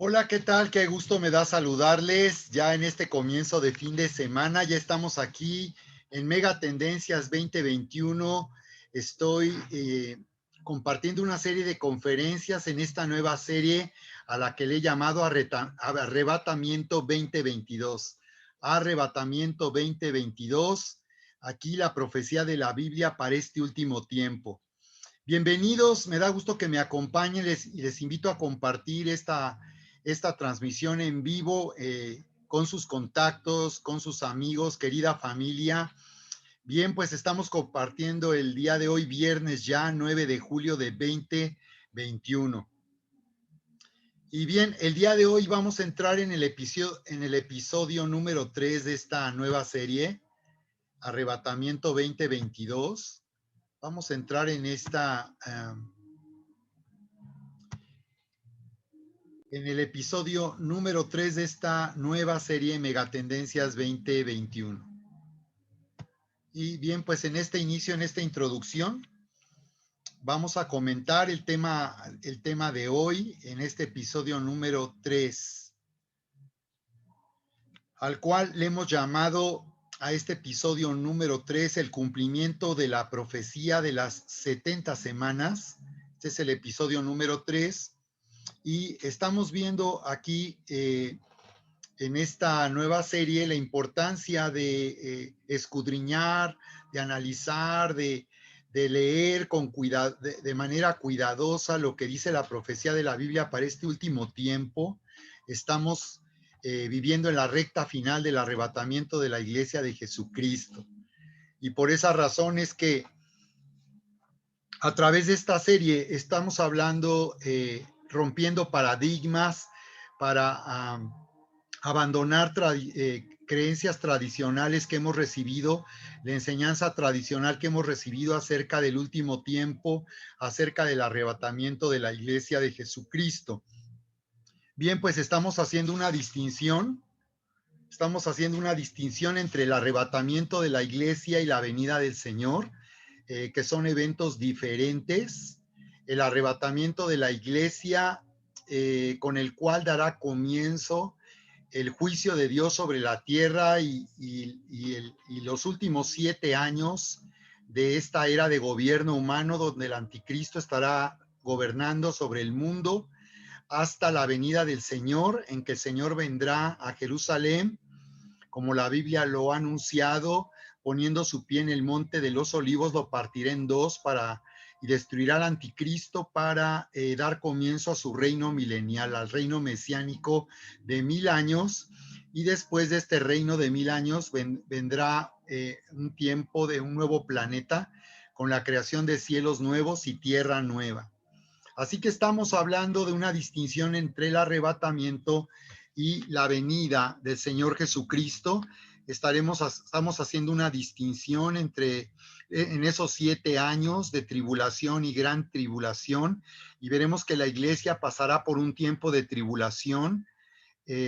Hola, ¿qué tal? Qué gusto me da saludarles ya en este comienzo de fin de semana. Ya estamos aquí en Mega Tendencias 2021. Estoy compartiendo una serie de conferencias en esta nueva serie a la que le he llamado Arrebatamiento 2022. Arrebatamiento 2022. Aquí la profecía de la Biblia para este último tiempo. Bienvenidos, me da gusto que me acompañen y les invito a compartir esta transmisión en vivo con sus contactos, con sus amigos, querida familia. Bien, pues estamos compartiendo el día de hoy, viernes ya, 9 de julio de 2021. Y bien, el día de hoy vamos a entrar en el episodio número 3 de esta nueva serie, Arrebatamiento 2022. Vamos a entrar en en el episodio número 3 de esta nueva serie Megatendencias 2021. Y bien, pues en este inicio, en esta introducción, vamos a comentar el tema de hoy en este episodio número 3, al cual le hemos llamado a este episodio número 3 el cumplimiento de la profecía de las 70 semanas. Este es el episodio número 3 y estamos viendo aquí en esta nueva serie la importancia de escudriñar, de analizar, de leer de manera cuidadosa lo que dice la profecía de la Biblia para este último tiempo. Estamos viviendo en la recta final del arrebatamiento de la iglesia de Jesucristo. Y por esa razón es que a través de esta serie estamos hablando, rompiendo paradigmas para abandonar creencias tradicionales que hemos recibido, la enseñanza tradicional que hemos recibido acerca del último tiempo, acerca del arrebatamiento de la iglesia de Jesucristo. Bien, pues estamos haciendo una distinción entre el arrebatamiento de la iglesia y la venida del Señor, que son eventos diferentes. El arrebatamiento de la iglesia, con el cual dará comienzo el juicio de Dios sobre la tierra y los últimos 7 años de esta era de gobierno humano, donde el anticristo estará gobernando sobre el mundo hasta la venida del Señor, en que el Señor vendrá a Jerusalén, como la Biblia lo ha anunciado, poniendo su pie en el monte de los olivos, lo partirá en dos y destruirá al anticristo para dar comienzo a su reino milenial, al reino mesiánico de 1000 años. Y después de este reino de 1000 años vendrá un tiempo de un nuevo planeta con la creación de cielos nuevos y tierra nueva. Así que estamos hablando de una distinción entre el arrebatamiento y la venida del Señor Jesucristo. Estamos haciendo una distinción en esos 7 años de tribulación y gran tribulación, y veremos que la iglesia pasará por un tiempo de tribulación,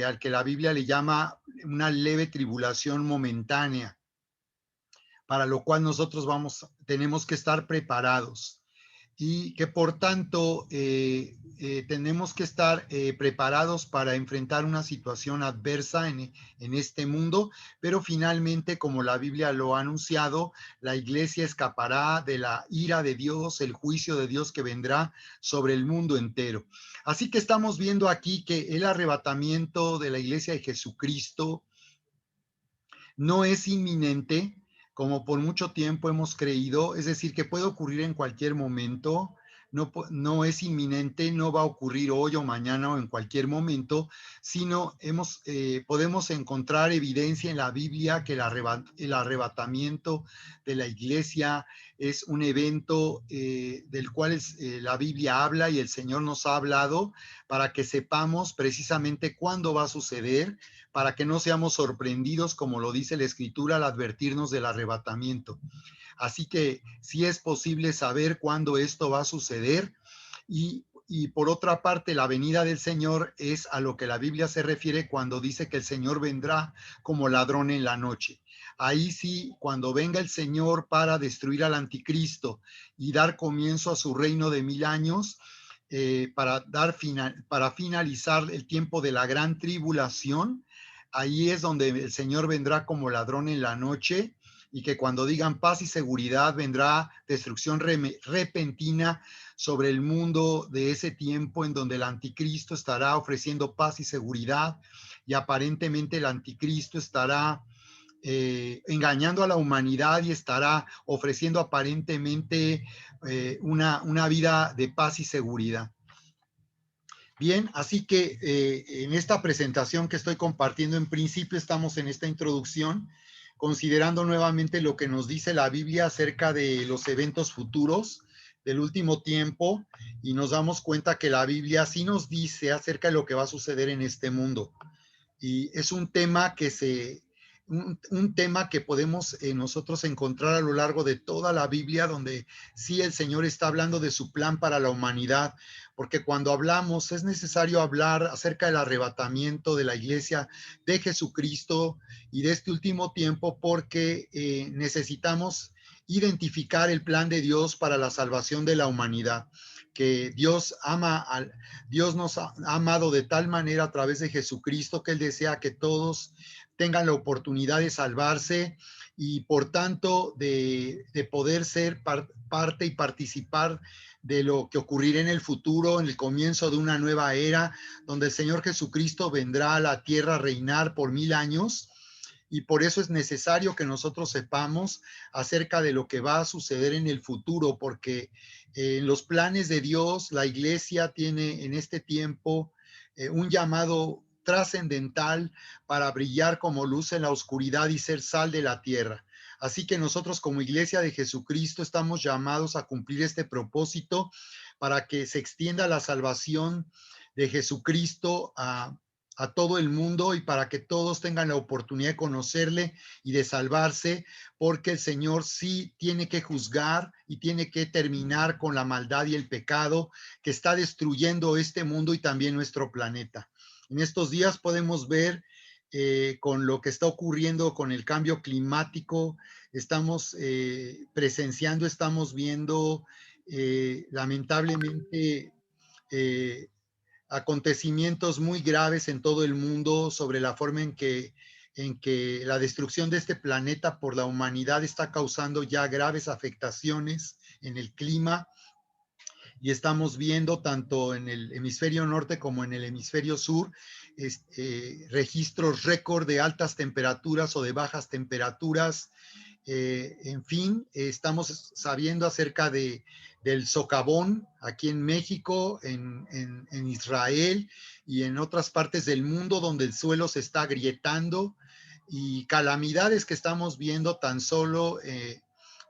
al que la Biblia le llama una leve tribulación momentánea, para lo cual nosotros tenemos que estar preparados. y que por tanto tenemos que estar preparados para enfrentar una situación adversa en este mundo, pero finalmente, como la Biblia lo ha anunciado, la iglesia escapará de la ira de Dios, el juicio de Dios que vendrá sobre el mundo entero. Así que estamos viendo aquí que el arrebatamiento de la iglesia de Jesucristo no es inminente, como por mucho tiempo hemos creído, es decir, que puede ocurrir en cualquier momento, no es inminente, no va a ocurrir hoy o mañana o en cualquier momento, sino podemos encontrar evidencia en la Biblia que el arrebatamiento de la iglesia es un evento del cual la Biblia habla y el Señor nos ha hablado para que sepamos precisamente cuándo va a suceder, para que no seamos sorprendidos, como lo dice la Escritura, al advertirnos del arrebatamiento. Así que sí es posible saber cuándo esto va a suceder y por otra parte, la venida del Señor es a lo que la Biblia se refiere cuando dice que el Señor vendrá como ladrón en la noche. Ahí sí, cuando venga el Señor para destruir al anticristo y dar comienzo a su reino de 1000 años, para finalizar el tiempo de la gran tribulación, ahí es donde el Señor vendrá como ladrón en la noche y que cuando digan paz y seguridad vendrá destrucción repentina sobre el mundo de ese tiempo en donde el anticristo estará ofreciendo paz y seguridad y aparentemente el anticristo estará engañando a la humanidad y estará ofreciendo aparentemente una vida de paz y seguridad. Bien, así que en esta presentación que estoy compartiendo, en principio estamos en esta introducción, considerando nuevamente lo que nos dice la Biblia acerca de los eventos futuros del último tiempo, y nos damos cuenta que la Biblia sí nos dice acerca de lo que va a suceder en este mundo. Y es un tema que podemos nosotros encontrar a lo largo de toda la Biblia, donde sí el Señor está hablando de su plan para la humanidad, porque cuando hablamos es necesario hablar acerca del arrebatamiento de la iglesia de Jesucristo y de este último tiempo, porque necesitamos identificar el plan de Dios para la salvación de la humanidad, que Dios nos ha amado de tal manera a través de Jesucristo que Él desea que todos tengan la oportunidad de salvarse y por tanto de poder ser parte y participar de lo que ocurrirá en el futuro, en el comienzo de una nueva era, donde el Señor Jesucristo vendrá a la tierra a reinar por 1000 años. Y por eso es necesario que nosotros sepamos acerca de lo que va a suceder en el futuro, porque en los planes de Dios, la iglesia tiene en este tiempo un llamado trascendental para brillar como luz en la oscuridad y ser sal de la tierra. Así que nosotros como iglesia de Jesucristo estamos llamados a cumplir este propósito para que se extienda la salvación de Jesucristo a todo el mundo y para que todos tengan la oportunidad de conocerle y de salvarse, porque el Señor sí tiene que juzgar y tiene que terminar con la maldad y el pecado que está destruyendo este mundo y también nuestro planeta. En estos días podemos ver con lo que está ocurriendo con el cambio climático, estamos presenciando, estamos viendo lamentablemente eh, acontecimientos muy graves en todo el mundo sobre la forma en que la destrucción de este planeta por la humanidad está causando ya graves afectaciones en el clima y estamos viendo tanto en el hemisferio norte como en el hemisferio sur registros récord de altas temperaturas o de bajas temperaturas. En fin, estamos sabiendo acerca del socavón aquí en México, en Israel y en otras partes del mundo donde el suelo se está agrietando y calamidades que estamos viendo tan solo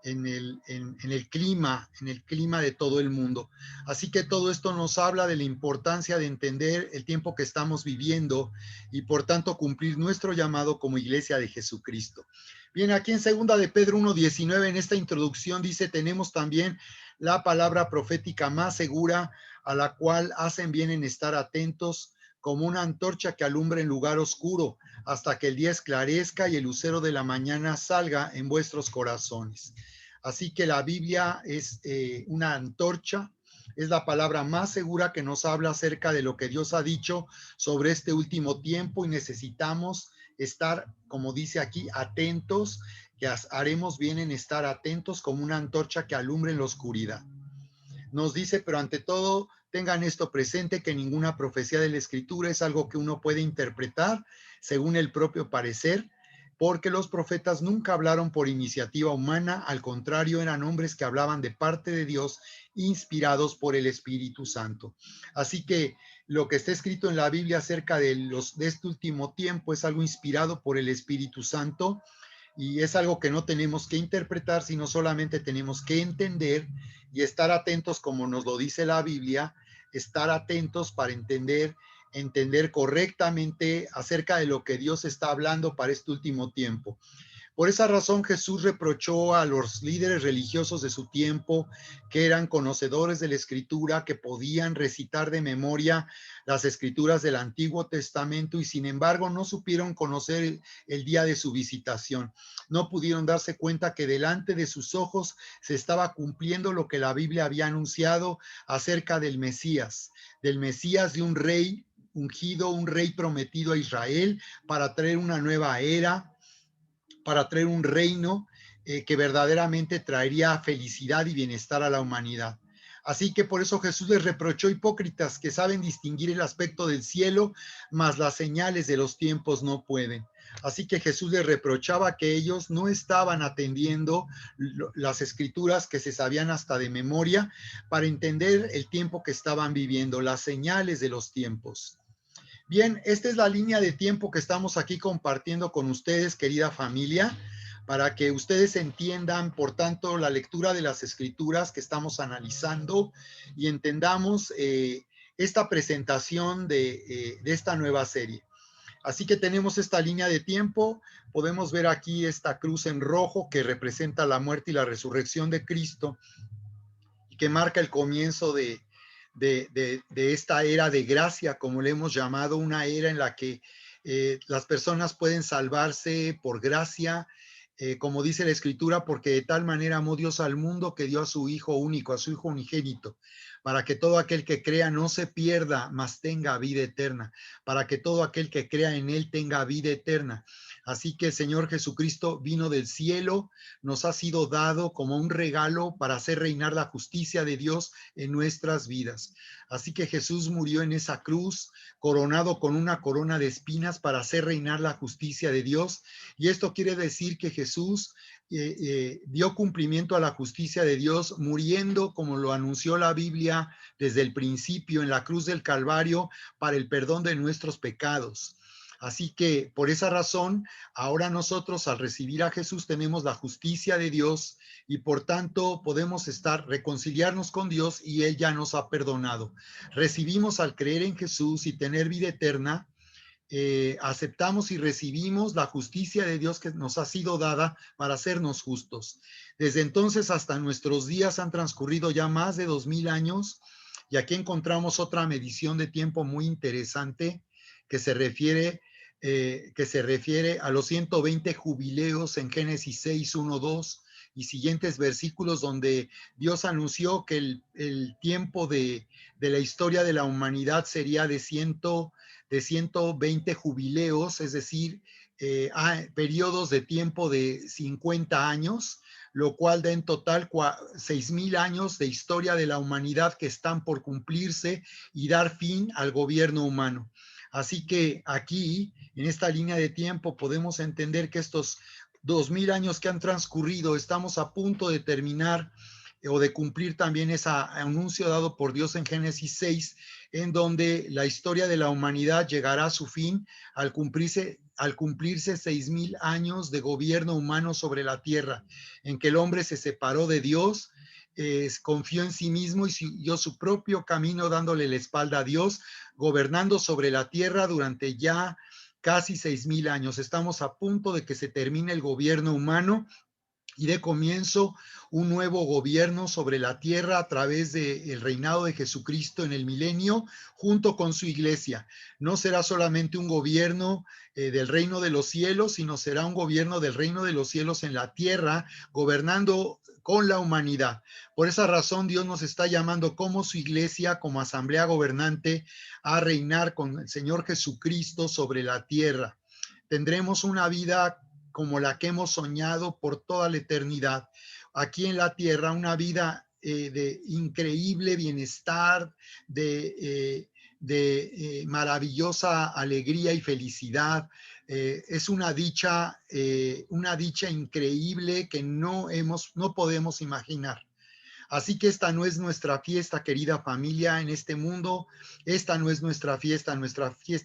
en el clima de todo el mundo. Así que todo esto nos habla de la importancia de entender el tiempo que estamos viviendo y por tanto cumplir nuestro llamado como iglesia de Jesucristo. Bien, aquí en segunda de Pedro 1:19, en esta introducción dice, tenemos también la palabra profética más segura, a la cual hacen bien en estar atentos, como una antorcha que alumbra en lugar oscuro, hasta que el día esclarezca y el lucero de la mañana salga en vuestros corazones. Así que la Biblia es una antorcha, es la palabra más segura que nos habla acerca de lo que Dios ha dicho sobre este último tiempo y necesitamos estar, como dice aquí, atentos, que haremos bien en estar atentos como una antorcha que alumbre en la oscuridad. Nos dice, pero ante todo, tengan esto presente, que ninguna profecía de la Escritura es algo que uno puede interpretar según el propio parecer, porque los profetas nunca hablaron por iniciativa humana, al contrario, eran hombres que hablaban de parte de Dios, inspirados por el Espíritu Santo. Así que lo que está escrito en la Biblia acerca de este último tiempo es algo inspirado por el Espíritu Santo y es algo que no tenemos que interpretar, sino solamente tenemos que entender y estar atentos, como nos lo dice la Biblia, estar atentos para entender correctamente acerca de lo que Dios está hablando para este último tiempo. Por esa razón Jesús reprochó a los líderes religiosos de su tiempo, que eran conocedores de la Escritura, que podían recitar de memoria las Escrituras del Antiguo Testamento y sin embargo no supieron conocer el día de su visitación. No pudieron darse cuenta que delante de sus ojos se estaba cumpliendo lo que la Biblia había anunciado acerca del Mesías de un rey ungido, un rey prometido a Israel para traer una nueva era, para traer un reino que verdaderamente traería felicidad y bienestar a la humanidad. Así que por eso Jesús les reprochó hipócritas que saben distinguir el aspecto del cielo, mas las señales de los tiempos no pueden. Así que Jesús les reprochaba que ellos no estaban atendiendo las escrituras que se sabían hasta de memoria para entender el tiempo que estaban viviendo, las señales de los tiempos. Bien, esta es la línea de tiempo que estamos aquí compartiendo con ustedes, querida familia, para que ustedes entiendan, por tanto, la lectura de las escrituras que estamos analizando y entendamos esta presentación de esta nueva serie. Así que tenemos esta línea de tiempo, podemos ver aquí esta cruz en rojo que representa la muerte y la resurrección de Cristo y que marca el comienzo de esta era de gracia, como le hemos llamado, una era en la que las personas pueden salvarse por gracia, como dice la Escritura, porque de tal manera amó Dios al mundo que dio a su Hijo único, a su Hijo unigénito, para que todo aquel que crea no se pierda, mas tenga vida eterna, para que todo aquel que crea en Él tenga vida eterna. Así que el Señor Jesucristo vino del cielo, nos ha sido dado como un regalo para hacer reinar la justicia de Dios en nuestras vidas. Así que Jesús murió en esa cruz, coronado con una corona de espinas para hacer reinar la justicia de Dios. Y esto quiere decir que Jesús dio cumplimiento a la justicia de Dios, muriendo como lo anunció la Biblia desde el principio en la cruz del Calvario para el perdón de nuestros pecados. Así que por esa razón, ahora nosotros al recibir a Jesús tenemos la justicia de Dios y por tanto podemos reconciliarnos con Dios y Él ya nos ha perdonado. Recibimos al creer en Jesús y tener vida eterna, aceptamos y recibimos la justicia de Dios que nos ha sido dada para hacernos justos. Desde entonces hasta nuestros días han transcurrido ya más de 2000 años y aquí encontramos otra medición de tiempo muy interesante que se refiere a los 120 jubileos en Génesis 6, 1, 2 y siguientes versículos donde Dios anunció que el tiempo de la historia de la humanidad sería de 120 jubileos, es decir, periodos de tiempo de 50 años, lo cual da en total 6,000 años de historia de la humanidad que están por cumplirse y dar fin al gobierno humano. Así que aquí, en esta línea de tiempo, podemos entender que estos 2000 años que han transcurrido, estamos a punto de terminar o de cumplir también ese anuncio dado por Dios en Génesis 6, en donde la historia de la humanidad llegará a su fin al cumplirse 6,000 años de gobierno humano sobre la tierra, en que el hombre se separó de Dios, confió en sí mismo y siguió su propio camino dándole la espalda a Dios, gobernando sobre la tierra durante ya casi 6,000 años. Estamos a punto de que se termine el gobierno humano y de comienzo un nuevo gobierno sobre la tierra a través del reinado de Jesucristo en el milenio junto con su iglesia. No será solamente un gobierno del reino de los cielos, sino será un gobierno del reino de los cielos en la tierra, gobernando con la humanidad. Por esa razón, Dios nos está llamando como su iglesia, como asamblea gobernante, a reinar con el Señor Jesucristo sobre la tierra. Tendremos una vida como la que hemos soñado por toda la eternidad. Aquí en la tierra, una vida de increíble bienestar, de maravillosa alegría y felicidad. Es una dicha increíble que no podemos imaginar. Así que esta no es nuestra fiesta, querida familia, en este mundo. Esta no es nuestra fiesta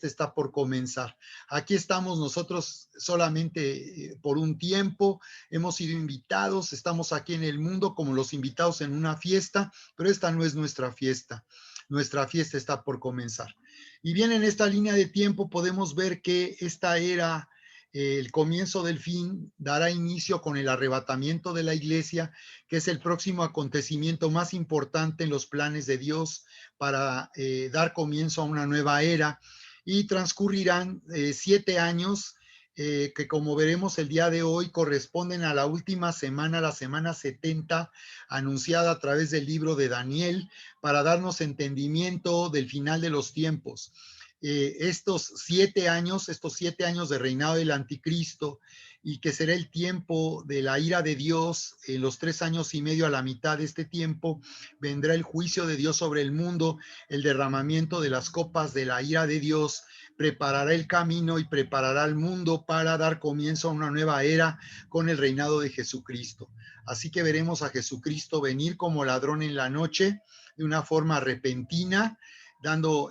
está por comenzar. Aquí estamos nosotros solamente por un tiempo, hemos sido invitados, estamos aquí en el mundo como los invitados en una fiesta, pero esta no es nuestra fiesta. Nuestra fiesta está por comenzar. Y bien, en esta línea de tiempo podemos ver que esta era el comienzo del fin, dará inicio con el arrebatamiento de la iglesia, que es el próximo acontecimiento más importante en los planes de Dios para dar comienzo a una nueva era. Y transcurrirán 7 años que, como veremos el día de hoy, corresponden a la última semana, la semana 70, anunciada a través del libro de Daniel, para darnos entendimiento del final de los tiempos. Estos 7 años de reinado del anticristo, y que será el tiempo de la ira de Dios. En los 3 años y medio, a la mitad de este tiempo, vendrá el juicio de Dios sobre el mundo, el derramamiento de las copas de la ira de Dios, preparará el camino y preparará el mundo para dar comienzo a una nueva era con el reinado de Jesucristo. Así que veremos a Jesucristo venir como ladrón en la noche, de una forma repentina, dando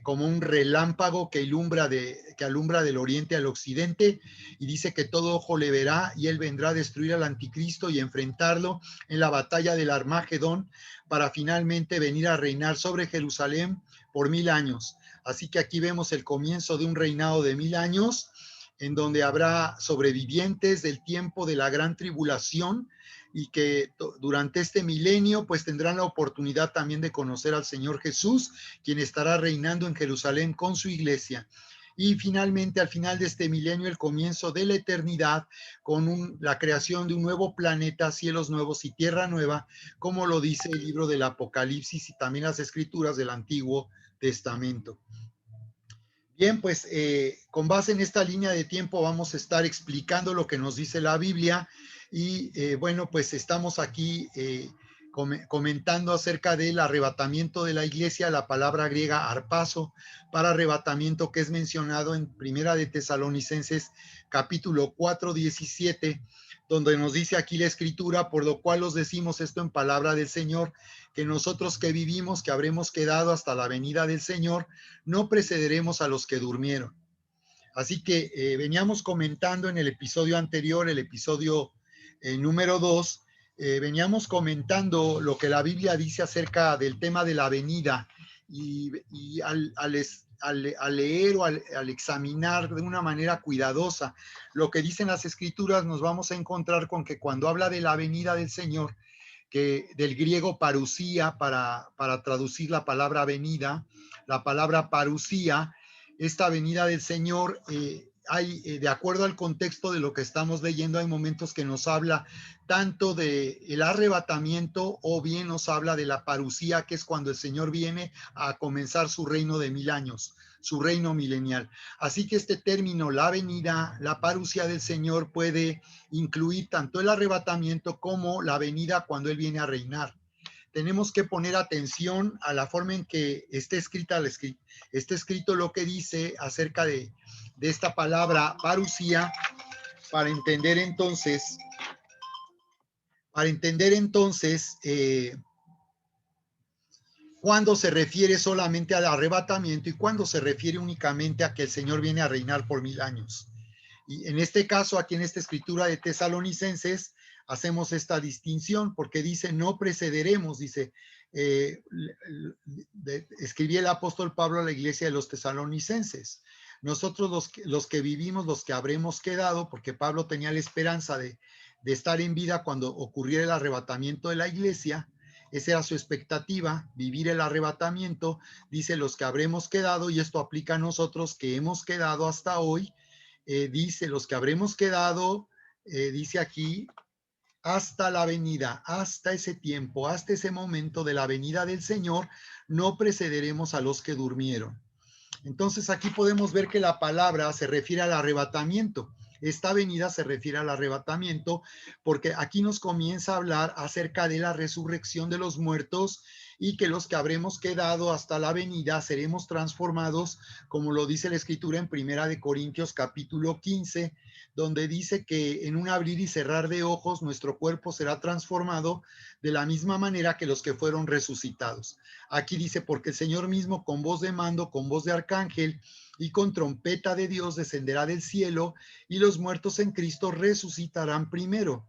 como un relámpago que alumbra del oriente al occidente, y dice que todo ojo le verá, y él vendrá a destruir al anticristo y enfrentarlo en la batalla del Armagedón, para finalmente venir a reinar sobre Jerusalén por 1000 años. Así que aquí vemos el comienzo de un reinado de 1000 años, en donde habrá sobrevivientes del tiempo de la gran tribulación, y que durante este milenio pues tendrán la oportunidad también de conocer al Señor Jesús, quien estará reinando en Jerusalén con su iglesia. Y finalmente, al final de este milenio, el comienzo de la eternidad, con la creación de un nuevo planeta, cielos nuevos y tierra nueva, como lo dice el libro del Apocalipsis y también las escrituras del Antiguo Testamento. Bien, pues con base en esta línea de tiempo vamos a estar explicando lo que nos dice la Biblia, y bueno, pues estamos aquí comentando acerca del arrebatamiento de la iglesia, la palabra griega arpazo para arrebatamiento, que es mencionado en Primera de Tesalonicenses capítulo 4:17, donde nos dice aquí la escritura: por lo cual os decimos esto en palabra del Señor, que nosotros que vivimos, que habremos quedado hasta la venida del Señor, no precederemos a los que durmieron. Así que veníamos comentando en el episodio anterior, el episodio número 2, veníamos comentando lo que la Biblia dice acerca del tema de la venida, y al leer o al examinar de una manera cuidadosa lo que dicen las escrituras, nos vamos a encontrar con que cuando habla de la venida del Señor, que del griego parusía, para traducir la palabra venida, la palabra parusía, esta venida del Señor, de acuerdo al contexto de lo que estamos leyendo, hay momentos que nos habla tanto de el arrebatamiento, o bien nos habla de la parusía, que es cuando el Señor viene a comenzar su reino de 1000 años, su reino milenial. Así que este término, la venida, la parusía del Señor, puede incluir tanto el arrebatamiento como la venida cuando Él viene a reinar. Tenemos que poner atención a la forma en que está escrito lo que dice acerca de esta palabra parusía, para entender entonces, cuándo se refiere solamente al arrebatamiento y cuándo se refiere únicamente a que el Señor viene a reinar por 1000 años. Y en este caso, aquí en esta escritura de Tesalonicenses, hacemos esta distinción, porque dice: no precederemos, dice, escribía el apóstol Pablo a la iglesia de los tesalonicenses. Nosotros los que vivimos, los que habremos quedado, porque Pablo tenía la esperanza de estar en vida cuando ocurriera el arrebatamiento de la iglesia. Esa era su expectativa, vivir el arrebatamiento. Dice: los que habremos quedado, y esto aplica a nosotros que hemos quedado hasta hoy. Dice: los que habremos quedado, dice aquí, hasta la venida, hasta ese tiempo, hasta ese momento de la venida del Señor, no precederemos a los que durmieron. Entonces aquí podemos ver que la palabra se refiere al arrebatamiento. Esta venida se refiere al arrebatamiento porque aquí nos comienza a hablar acerca de la resurrección de los muertos y que los que habremos quedado hasta la venida seremos transformados, como lo dice la escritura en Primera de Corintios capítulo 15, donde dice que en un abrir y cerrar de ojos nuestro cuerpo será transformado de la misma manera que los que fueron resucitados. Aquí dice, porque el Señor mismo con voz de mando, con voz de arcángel y con trompeta de Dios descenderá del cielo y los muertos en Cristo resucitarán primero.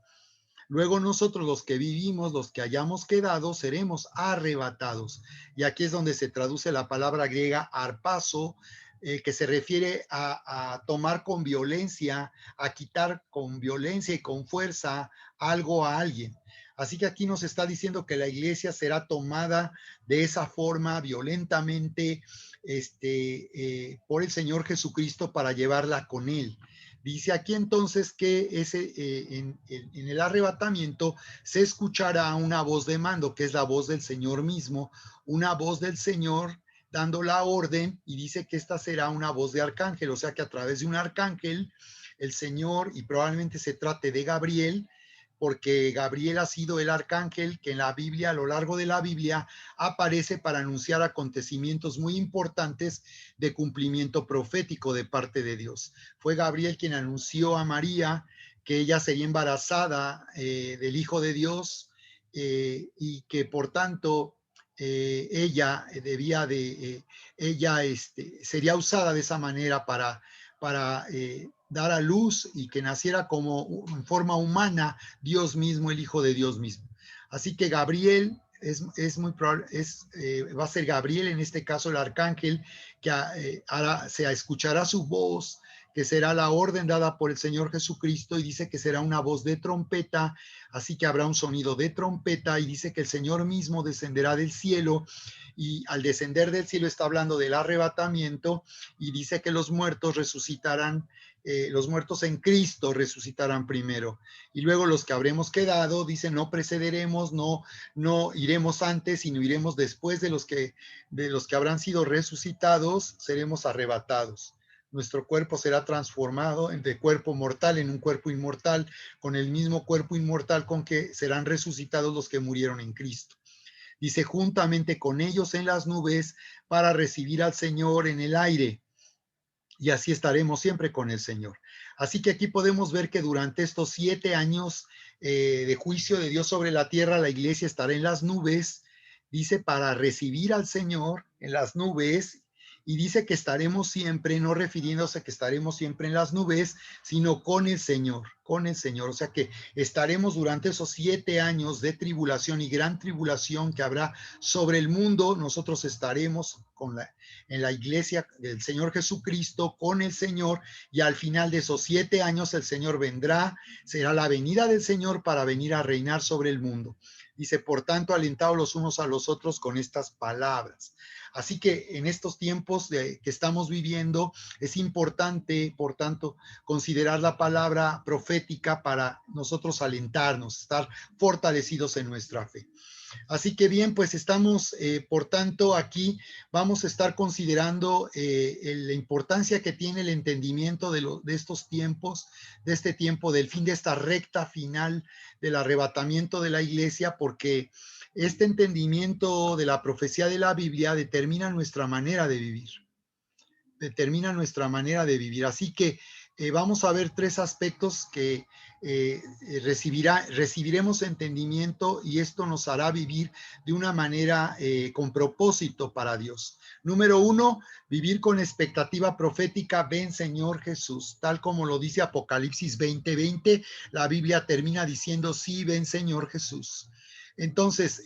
Luego nosotros los que vivimos, los que hayamos quedado, seremos arrebatados. Y aquí es donde se traduce la palabra griega arpazo, que se refiere a tomar con violencia, a quitar con violencia y con fuerza algo a alguien. Así que aquí nos está diciendo que la iglesia será tomada de esa forma violentamente por el Señor Jesucristo para llevarla con él. Dice aquí entonces que en el arrebatamiento se escuchará una voz de mando, que es la voz del Señor mismo, una voz del Señor dando la orden, y dice que esta será una voz de arcángel, o sea que a través de un arcángel, el Señor, y probablemente se trate de Gabriel, porque Gabriel ha sido el arcángel que en la Biblia, a lo largo de la Biblia, aparece para anunciar acontecimientos muy importantes de cumplimiento profético de parte de Dios. Fue Gabriel quien anunció a María que ella sería embarazada del Hijo de Dios y que por tanto ella sería usada de esa manera para dar a luz y que naciera como en forma humana Dios mismo, el Hijo de Dios mismo. Así que Gabriel es muy probable, va a ser Gabriel, en este caso el arcángel, que se escuchará su voz, que será la orden dada por el Señor Jesucristo, y dice que será una voz de trompeta, así que habrá un sonido de trompeta, y dice que el Señor mismo descenderá del cielo, y al descender del cielo está hablando del arrebatamiento, y dice que los muertos resucitarán, los muertos en Cristo resucitarán primero, y luego los que habremos quedado, dice, no precederemos, no iremos antes, sino iremos después de los que habrán sido resucitados, seremos arrebatados. Nuestro cuerpo será transformado de cuerpo mortal en un cuerpo inmortal, con el mismo cuerpo inmortal con que serán resucitados los que murieron en Cristo. Dice, juntamente con ellos en las nubes para recibir al Señor en el aire. Y así estaremos siempre con el Señor. Así que aquí podemos ver que durante estos 7 años de juicio de Dios sobre la tierra, la iglesia estará en las nubes, dice, para recibir al Señor en las nubes, y dice que estaremos siempre, no refiriéndose a que estaremos siempre en las nubes, sino con el Señor, con el Señor. O sea que estaremos durante esos 7 años de tribulación y gran tribulación que habrá sobre el mundo, nosotros estaremos en la iglesia del Señor Jesucristo con el Señor, y al final de esos 7 años el Señor vendrá, será la venida del Señor para venir a reinar sobre el mundo. Dice, por tanto, alentados los unos a los otros con estas palabras. Así que en estos tiempos que estamos viviendo es importante, por tanto, considerar la palabra profética para nosotros alentarnos, estar fortalecidos en nuestra fe. Así que bien, pues estamos, por tanto, aquí vamos a estar considerando la importancia que tiene el entendimiento de estos tiempos, de este tiempo del fin, de esta recta final del arrebatamiento de la iglesia, porque este entendimiento de la profecía de la Biblia determina nuestra manera de vivir. Determina nuestra manera de vivir. Así que vamos a ver 3 aspectos que recibiremos entendimiento, y esto nos hará vivir de una manera con propósito para Dios. Número 1, vivir con expectativa profética. Ven, Señor Jesús, tal como lo dice Apocalipsis 20:20, la Biblia termina diciendo, sí, ven, Señor Jesús. Entonces,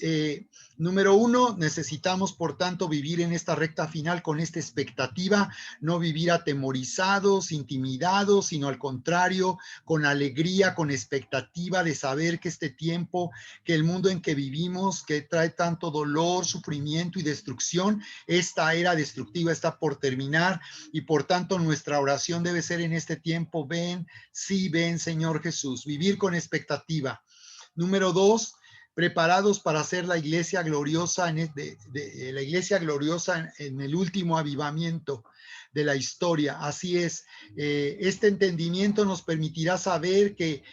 número 1, necesitamos, por tanto, vivir en esta recta final con esta expectativa, no vivir atemorizados, intimidados, sino al contrario, con alegría, con expectativa de saber que este tiempo, que el mundo en que vivimos, que trae tanto dolor, sufrimiento y destrucción, esta era destructiva está por terminar, y por tanto nuestra oración debe ser en este tiempo, ven, sí, ven, Señor Jesús, vivir con expectativa. Número 2, preparados para hacer la iglesia gloriosa, la iglesia gloriosa en el último avivamiento de la historia. Así es, este entendimiento nos permitirá saber que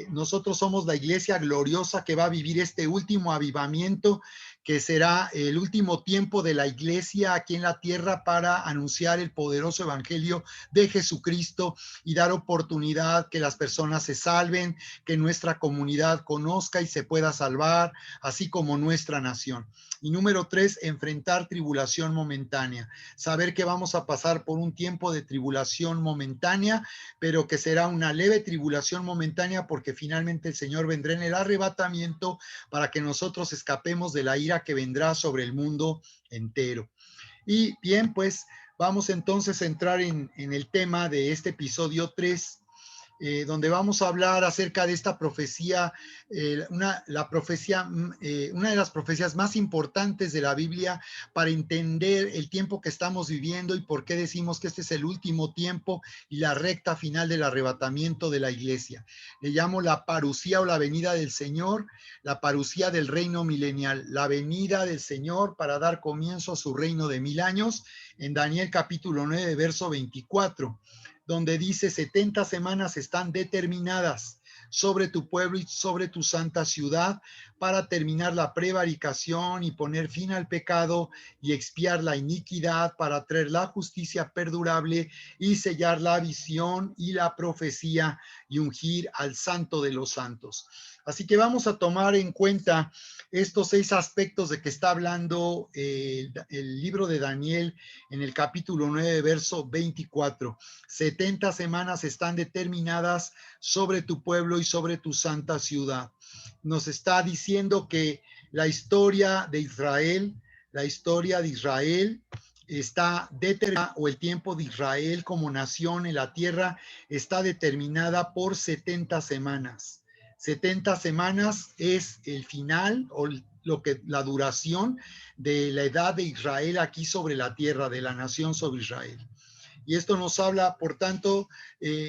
nosotros somos la iglesia gloriosa que va a vivir este último avivamiento, que será el último tiempo de la iglesia aquí en la tierra para anunciar el poderoso evangelio de Jesucristo y dar oportunidad que las personas se salven, que nuestra comunidad conozca y se pueda salvar, así como nuestra nación. Y número 3, enfrentar tribulación momentánea. Saber que vamos a pasar por un tiempo de tribulación momentánea, pero que será una leve tribulación momentánea porque finalmente el Señor vendrá en el arrebatamiento para que nosotros escapemos de la ira que vendrá sobre el mundo entero. Y bien, pues vamos entonces a entrar en el tema de este episodio 3, donde vamos a hablar acerca de esta profecía, una de las profecías más importantes de la Biblia para entender el tiempo que estamos viviendo y por qué decimos que este es el último tiempo y la recta final del arrebatamiento de la iglesia. Le llamo la parusía o la venida del Señor, la parusía del reino milenial, la venida del Señor para dar comienzo a su reino de 1000 años, en Daniel capítulo 9, verso 24. Donde dice 70 semanas están determinadas sobre tu pueblo y sobre tu santa ciudad para terminar la prevaricación y poner fin al pecado y expiar la iniquidad, para traer la justicia perdurable y sellar la visión y la profecía y ungir al santo de los santos. Así que vamos a tomar en cuenta estos 6 aspectos de que está hablando el libro de Daniel en el capítulo 9, verso 24. 70 semanas están determinadas sobre tu pueblo y sobre tu santa ciudad. Nos está diciendo que la historia de Israel está determinada, o el tiempo de Israel como nación en la tierra está determinada por 70 semanas. 70 semanas es el final o la duración de la edad de Israel aquí sobre la tierra, de la nación sobre Israel. Y esto nos habla, por tanto,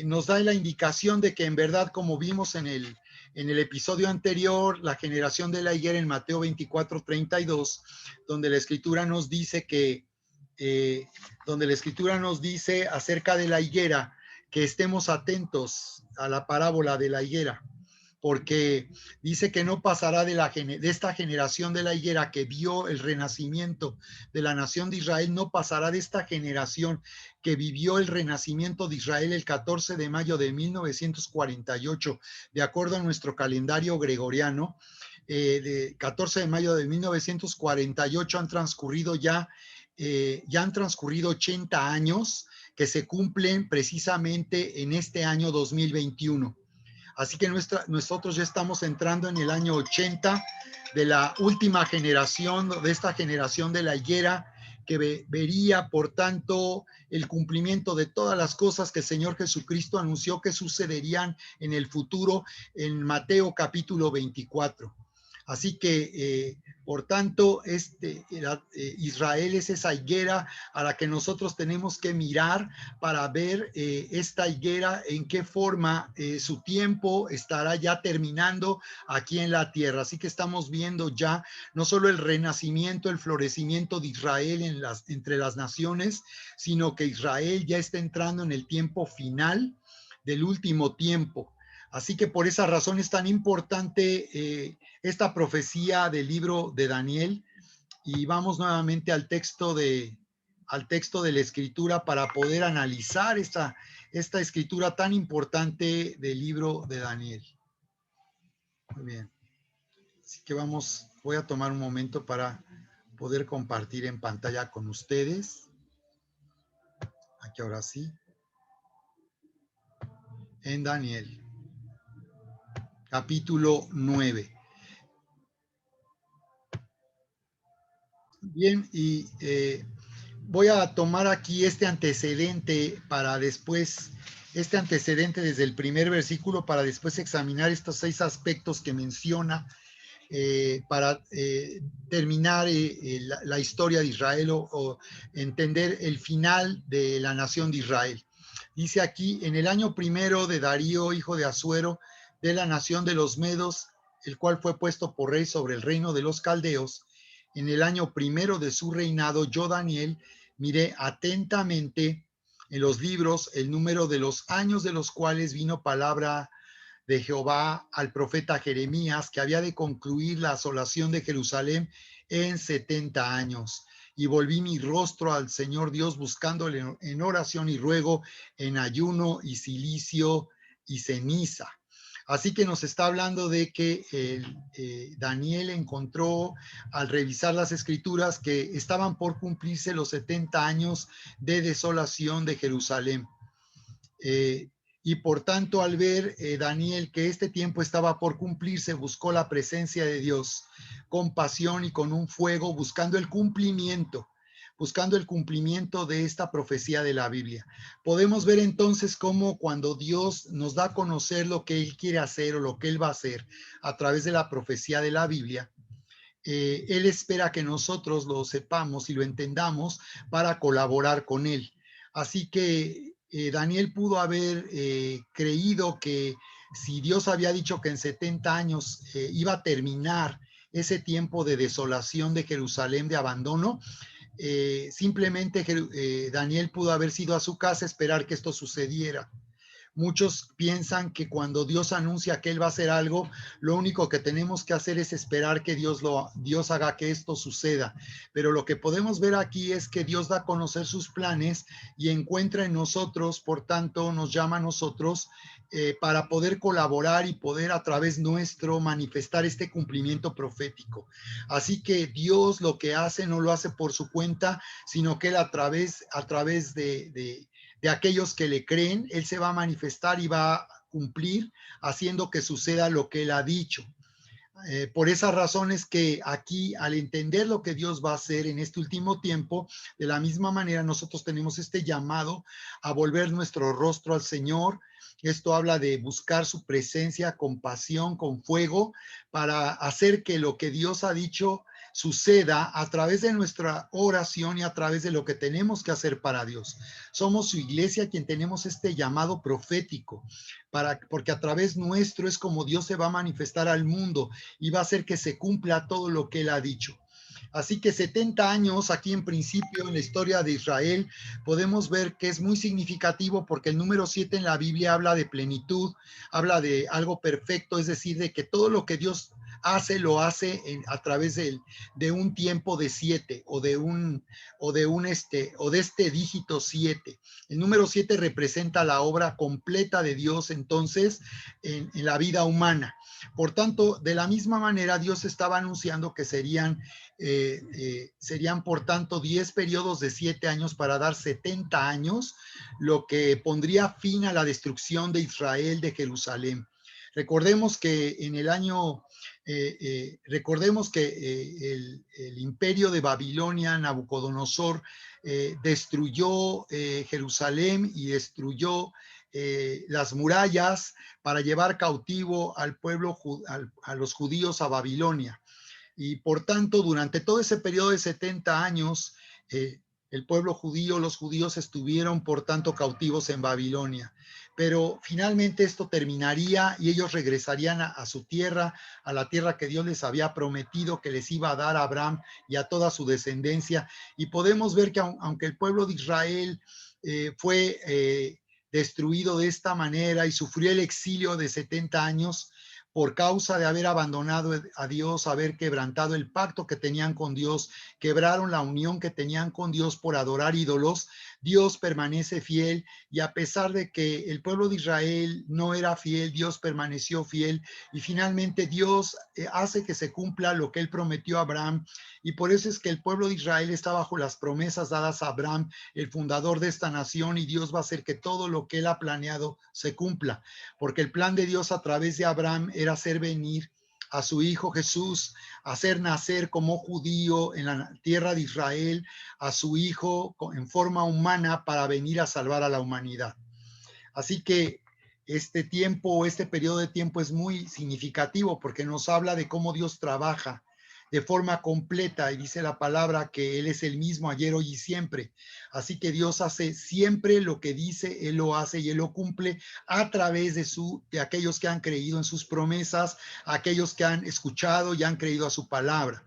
nos da la indicación de que en verdad, como vimos en el episodio anterior, la generación de la higuera en Mateo 24:32, donde la escritura nos dice acerca de la higuera, que estemos atentos a la parábola de la higuera, porque dice que no pasará de esta generación de la higuera que vio el renacimiento de la nación de Israel, no pasará de esta generación que vivió el renacimiento de Israel el 14 de mayo de 1948, de acuerdo a nuestro calendario gregoriano. De 14 de mayo de 1948 han transcurrido ya han transcurrido 80 años que se cumplen precisamente en este año 2021. Así que nosotros ya estamos entrando en el año 80 de la última generación, de esta generación de la higuera, que vería, por tanto, el cumplimiento de todas las cosas que el Señor Jesucristo anunció que sucederían en el futuro en Mateo capítulo 24. Así que, por tanto, Israel es esa higuera a la que nosotros tenemos que mirar para ver esta higuera en qué forma su tiempo estará ya terminando aquí en la tierra. Así que estamos viendo ya no solo el renacimiento, el florecimiento de Israel entre las naciones, sino que Israel ya está entrando en el tiempo final del último tiempo. Así que por esa razón es tan importante esta profecía del libro de Daniel. Y vamos nuevamente al texto de la escritura para poder analizar esta escritura tan importante del libro de Daniel. Muy bien. Así que voy a tomar un momento para poder compartir en pantalla con ustedes. Aquí ahora sí. En Daniel, capítulo 9. Bien, y voy a tomar aquí este antecedente desde el primer versículo para después examinar estos 6 aspectos que menciona para terminar la historia de Israel o entender el final de la nación de Israel. Dice aquí, en el año primero de Darío, hijo de Asuero, de la nación de los Medos, el cual fue puesto por rey sobre el reino de los caldeos, en el año primero de su reinado, yo, Daniel, miré atentamente en los libros el número de los años de los cuales vino palabra de Jehová al profeta Jeremías, que había de concluir la asolación de Jerusalén en 70 años. Y volví mi rostro al Señor Dios buscándole en oración y ruego, en ayuno y cilicio y ceniza. Así que nos está hablando de que Daniel encontró al revisar las escrituras que estaban por cumplirse los 70 años de desolación de Jerusalén. Y por tanto, al ver Daniel que este tiempo estaba por cumplirse, buscó la presencia de Dios con pasión y con un fuego, buscando el cumplimiento de esta profecía de la Biblia. Podemos ver entonces cómo cuando Dios nos da a conocer lo que Él quiere hacer o lo que Él va a hacer a través de la profecía de la Biblia, Él espera que nosotros lo sepamos y lo entendamos para colaborar con Él. Así que Daniel pudo haber creído que si Dios había dicho que en 70 años iba a terminar ese tiempo de desolación de Jerusalén, de abandono, simplemente Daniel pudo haber sido a su casa a esperar que esto sucediera. Muchos piensan que cuando Dios anuncia que Él va a hacer algo, lo único que tenemos que hacer es esperar que Dios haga que esto suceda. Pero lo que podemos ver aquí es que Dios da a conocer sus planes y encuentra en nosotros, por tanto, nos llama a nosotros para poder colaborar y poder a través nuestro manifestar este cumplimiento profético. Así que Dios lo que hace no lo hace por su cuenta, sino que Él a través de aquellos que le creen, Él se va a manifestar y va a cumplir haciendo que suceda lo que Él ha dicho. Por esas razones que aquí, al entender lo que Dios va a hacer en este último tiempo, de la misma manera nosotros tenemos este llamado a volver nuestro rostro al Señor. Esto habla de buscar su presencia con pasión, con fuego, para hacer que lo que Dios ha dicho suceda a través de nuestra oración y a través de lo que tenemos que hacer para Dios. Somos su iglesia quien tenemos este llamado profético, porque a través nuestro es como Dios se va a manifestar al mundo y va a hacer que se cumpla todo lo que Él ha dicho. Así que 70 años aquí en principio en la historia de Israel podemos ver que es muy significativo porque el número 7 en la Biblia habla de plenitud, habla de algo perfecto, es decir, de que todo lo que Dios hace, lo hace a través de un tiempo de 7 o de este dígito 7. El número 7 representa la obra completa de Dios entonces en la vida humana. Por tanto, de la misma manera, Dios estaba anunciando que serían por tanto 10 periodos de 7 años para dar 70 años, lo que pondría fin a la destrucción de Israel, de Jerusalén. Recordemos que en el año, recordemos que el imperio de Babilonia, Nabucodonosor, destruyó Jerusalén y destruyó las murallas para llevar cautivo al pueblo, a los judíos a Babilonia. Y por tanto, durante todo ese periodo de 70 años, el pueblo judío, los judíos estuvieron, por tanto, cautivos en Babilonia. Pero finalmente esto terminaría y ellos regresarían a su tierra, a la tierra que Dios les había prometido que les iba a dar a Abraham y a toda su descendencia. Y podemos ver que aunque el pueblo de Israel fue destruido de esta manera y sufrió el exilio de 70 años, por causa de haber abandonado a Dios, haber quebrantado el pacto que tenían con Dios, quebraron la unión que tenían con Dios por adorar ídolos, Dios permanece fiel y a pesar de que el pueblo de Israel no era fiel, Dios permaneció fiel y finalmente Dios hace que se cumpla lo que él prometió a Abraham y por eso es que el pueblo de Israel está bajo las promesas dadas a Abraham, el fundador de esta nación y Dios va a hacer que todo lo que él ha planeado se cumpla, porque el plan de Dios a través de Abraham era hacer venir a su hijo Jesús, hacer nacer como judío en la tierra de Israel a su hijo en forma humana para venir a salvar a la humanidad. Así que este tiempo, este periodo de tiempo es muy significativo porque nos habla de cómo Dios trabaja de forma completa, y dice la palabra que Él es el mismo ayer, hoy y siempre. Así que Dios hace siempre lo que dice, Él lo hace y Él lo cumple a través de aquellos que han creído en sus promesas, aquellos que han escuchado y han creído a su palabra.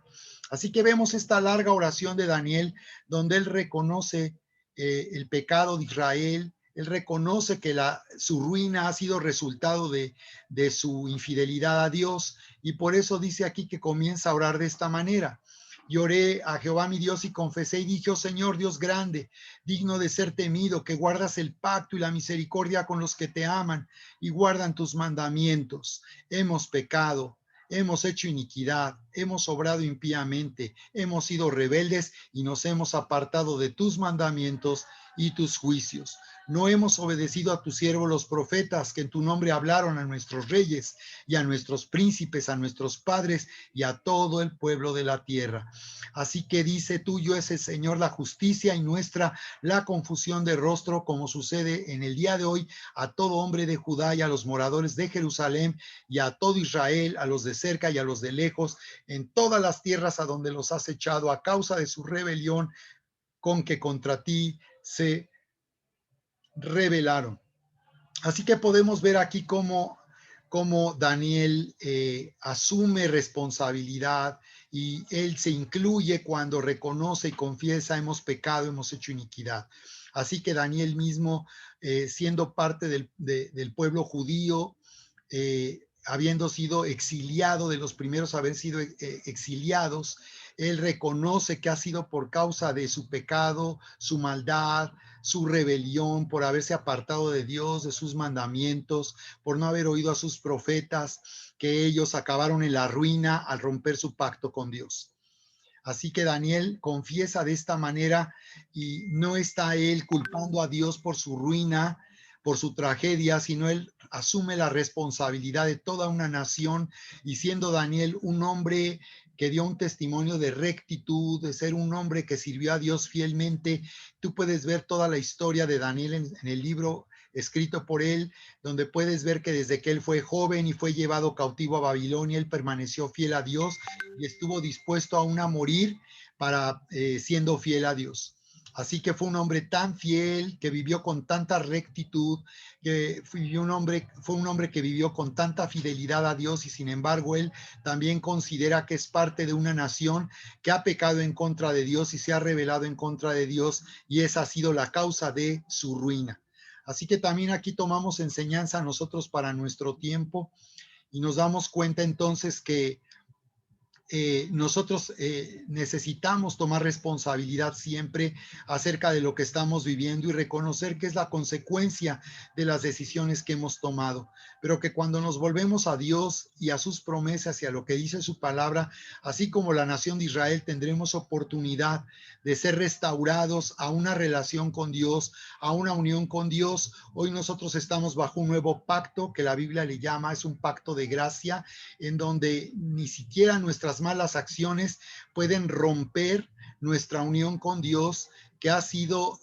Así que vemos esta larga oración de Daniel, donde él reconoce el pecado de Israel, él reconoce que su ruina ha sido resultado de su infidelidad a Dios, y por eso dice aquí que comienza a orar de esta manera. Y oré a Jehová mi Dios y confesé y dije, oh Señor Dios grande, digno de ser temido, que guardas el pacto y la misericordia con los que te aman y guardan tus mandamientos. Hemos pecado, hemos hecho iniquidad, hemos obrado impíamente, hemos sido rebeldes y nos hemos apartado de tus mandamientos y tus juicios. No hemos obedecido a tus siervos los profetas, que en tu nombre hablaron a nuestros reyes y a nuestros príncipes, a nuestros padres y a todo el pueblo de la tierra. Así que dice, tuyo es el Señor la justicia y nuestra la confusión de rostro, como sucede en el día de hoy a todo hombre de Judá y a los moradores de Jerusalén y a todo Israel, a los de cerca y a los de lejos, en todas las tierras a donde los has echado a causa de su rebelión con que contra ti se rebelaron. Así que podemos ver aquí cómo Daniel asume responsabilidad y él se incluye cuando reconoce y confiesa, hemos pecado, hemos hecho iniquidad. Así que Daniel mismo, siendo parte del pueblo judío, habiendo sido exiliado, de los primeros a haber sido exiliados, él reconoce que ha sido por causa de su pecado, su maldad, su rebelión, por haberse apartado de Dios, de sus mandamientos, por no haber oído a sus profetas, que ellos acabaron en la ruina al romper su pacto con Dios. Así que Daniel confiesa de esta manera y no está él culpando a Dios por su ruina, por su tragedia, sino él asume la responsabilidad de toda una nación, y siendo Daniel un hombre que dio un testimonio de rectitud, de ser un hombre que sirvió a Dios fielmente. Tú puedes ver toda la historia de Daniel en el libro escrito por él, donde puedes ver que desde que él fue joven y fue llevado cautivo a Babilonia, él permaneció fiel a Dios y estuvo dispuesto aún a morir para siendo fiel a Dios. Así que fue un hombre tan fiel, que vivió con tanta rectitud, que fue un hombre que vivió con tanta fidelidad a Dios, y sin embargo él también considera que es parte de una nación que ha pecado en contra de Dios y se ha rebelado en contra de Dios, y esa ha sido la causa de su ruina. Así que también aquí tomamos enseñanza nosotros para nuestro tiempo, y nos damos cuenta entonces que nosotros necesitamos tomar responsabilidad siempre acerca de lo que estamos viviendo y reconocer que es la consecuencia de las decisiones que hemos tomado, pero que cuando nos volvemos a Dios y a sus promesas y a lo que dice su palabra, así como la nación de Israel, tendremos oportunidad de ser restaurados a una relación con Dios, a una unión con Dios. Hoy nosotros estamos bajo un nuevo pacto que la Biblia le llama, es un pacto de gracia, en donde ni siquiera nuestras malas acciones pueden romper nuestra unión con Dios, que ha sido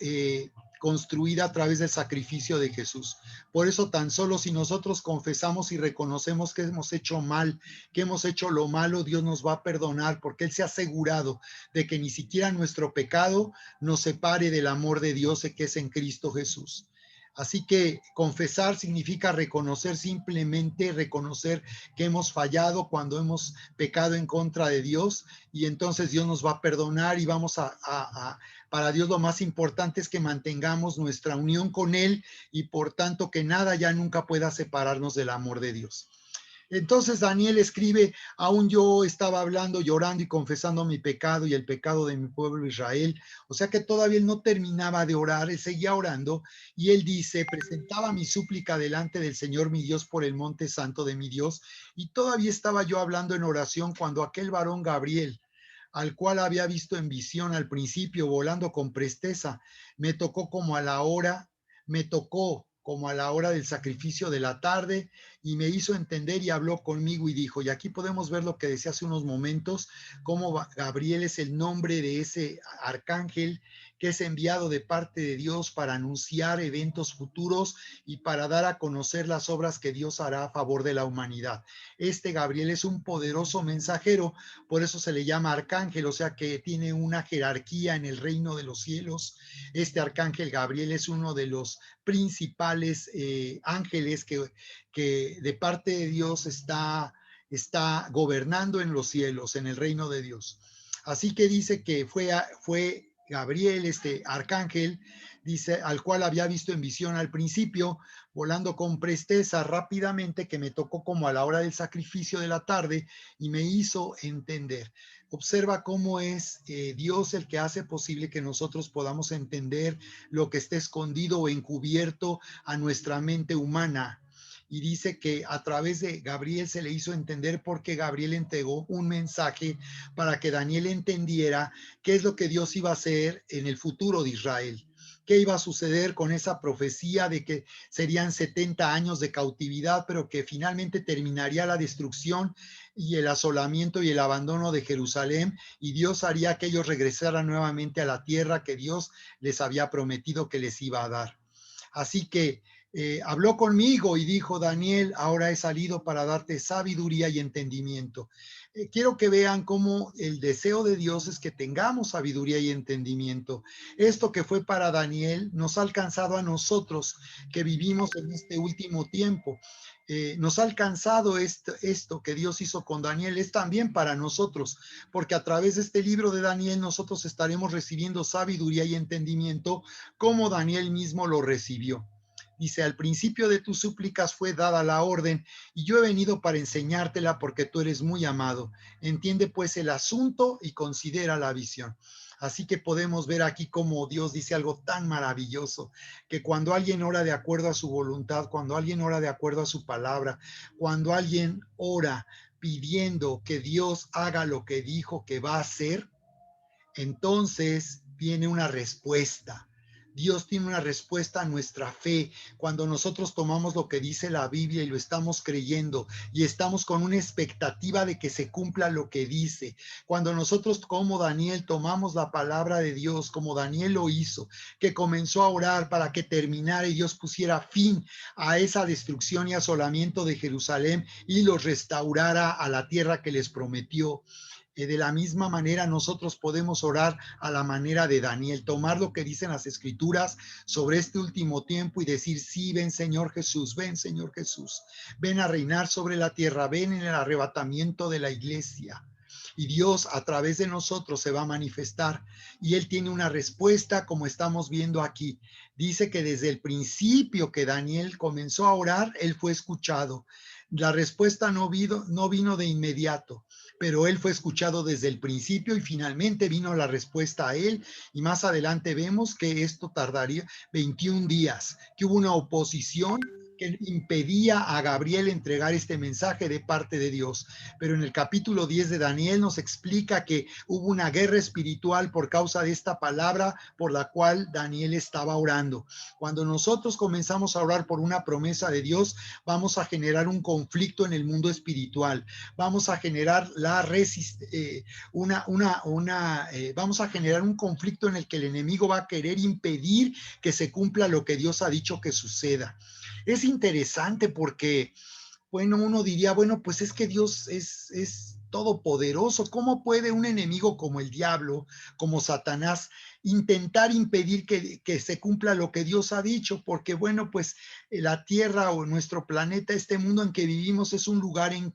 construida a través del sacrificio de Jesús. Por eso tan solo si nosotros confesamos y reconocemos que hemos hecho mal, que hemos hecho lo malo, Dios nos va a perdonar, porque Él se ha asegurado de que ni siquiera nuestro pecado nos separe del amor de Dios que es en Cristo Jesús. Así que confesar significa reconocer, simplemente reconocer que hemos fallado cuando hemos pecado en contra de Dios, y entonces Dios nos va a perdonar, y para Dios lo más importante es que mantengamos nuestra unión con Él, y por tanto que nada ya nunca pueda separarnos del amor de Dios. Entonces Daniel escribe, aún yo estaba hablando, llorando y confesando mi pecado y el pecado de mi pueblo Israel. O sea que todavía él no terminaba de orar, él seguía orando, y él dice, presentaba mi súplica delante del Señor mi Dios por el monte santo de mi Dios, y todavía estaba yo hablando en oración cuando aquel varón Gabriel, al cual había visto en visión al principio volando con presteza, me tocó como a la hora, me tocó como a la hora del sacrificio de la tarde, y me hizo entender y habló conmigo y dijo, y aquí podemos ver lo que decía hace unos momentos, cómo Gabriel es el nombre de ese arcángel que es enviado de parte de Dios para anunciar eventos futuros y para dar a conocer las obras que Dios hará a favor de la humanidad. Este Gabriel es un poderoso mensajero, por eso se le llama arcángel, o sea que tiene una jerarquía en el reino de los cielos. Este arcángel Gabriel es uno de los principales ángeles que de parte de Dios está gobernando en los cielos, en el reino de Dios. Así que dice que fue Gabriel, este arcángel, dice, al cual había visto en visión al principio, volando con presteza rápidamente, que me tocó como a la hora del sacrificio de la tarde y me hizo entender. Observa cómo es Dios el que hace posible que nosotros podamos entender lo que está escondido o encubierto a nuestra mente humana. Y dice que a través de Gabriel se le hizo entender porque Gabriel entregó un mensaje para que Daniel entendiera qué es lo que Dios iba a hacer en el futuro de Israel. ¿Qué iba a suceder con esa profecía de que serían 70 años de cautividad, pero que finalmente terminaría la destrucción y el asolamiento y el abandono de Jerusalén, y Dios haría que ellos regresaran nuevamente a la tierra que Dios les había prometido que les iba a dar? Así que habló conmigo y dijo, Daniel, ahora he salido para darte sabiduría y entendimiento. Quiero que vean cómo el deseo de Dios es que tengamos sabiduría y entendimiento. Esto que fue para Daniel nos ha alcanzado a nosotros que vivimos en este último tiempo. Nos ha alcanzado esto que Dios hizo con Daniel, es también para nosotros, porque a través de este libro de Daniel nosotros estaremos recibiendo sabiduría y entendimiento como Daniel mismo lo recibió. Dice, al principio de tus súplicas fue dada la orden y yo he venido para enseñártela porque tú eres muy amado. Entiende pues el asunto y considera la visión. Así que podemos ver aquí cómo Dios dice algo tan maravilloso, que cuando alguien ora de acuerdo a su voluntad, cuando alguien ora de acuerdo a su palabra, cuando alguien ora pidiendo que Dios haga lo que dijo que va a hacer, entonces viene una respuesta. Dios tiene una respuesta a nuestra fe cuando nosotros tomamos lo que dice la Biblia y lo estamos creyendo y estamos con una expectativa de que se cumpla lo que dice. Cuando nosotros como Daniel tomamos la palabra de Dios como Daniel lo hizo, que comenzó a orar para que terminara y Dios pusiera fin a esa destrucción y asolamiento de Jerusalén y los restaurara a la tierra que les prometió. De la misma manera nosotros podemos orar a la manera de Daniel, tomar lo que dicen las escrituras sobre este último tiempo y decir, sí, ven Señor Jesús, ven a reinar sobre la tierra, ven en el arrebatamiento de la iglesia. Y Dios a través de nosotros se va a manifestar y Él tiene una respuesta como estamos viendo aquí. Dice que desde el principio que Daniel comenzó a orar, Él fue escuchado. La respuesta no vino de inmediato, pero él fue escuchado desde el principio y finalmente vino la respuesta a él. Y más adelante vemos que esto tardaría 21 días, que hubo una oposición que impedía a Gabriel entregar este mensaje de parte de Dios. Pero en el capítulo 10 de Daniel nos explica que hubo una guerra espiritual por causa de esta palabra por la cual Daniel estaba orando. Cuando nosotros comenzamos a orar por una promesa de Dios, vamos a generar un conflicto en el mundo espiritual. Vamos a generar vamos a generar un conflicto en el que el enemigo va a querer impedir que se cumpla lo que Dios ha dicho que suceda. Es interesante porque, bueno, uno diría, bueno, pues es que Dios es todopoderoso. ¿Cómo puede un enemigo como el diablo, como Satanás, intentar impedir que se cumpla lo que Dios ha dicho? Porque, bueno, pues la tierra o nuestro planeta, este mundo en que vivimos, es un lugar en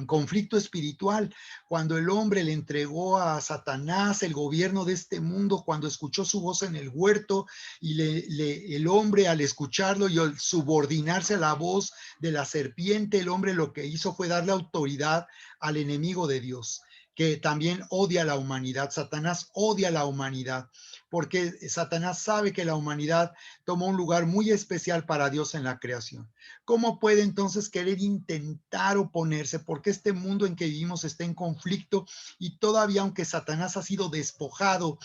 conflicto espiritual. Cuando el hombre le entregó a Satanás el gobierno de este mundo, cuando escuchó su voz en el huerto y el hombre al escucharlo y al subordinarse a la voz de la serpiente, el hombre lo que hizo fue darle autoridad al enemigo de Dios, que también odia a la humanidad. Satanás odia a la humanidad porque Satanás sabe que la humanidad tomó un lugar muy especial para Dios en la creación. ¿Cómo puede entonces querer intentar oponerse? Porque este mundo en que vivimos está en conflicto y todavía, aunque Satanás ha sido despojado,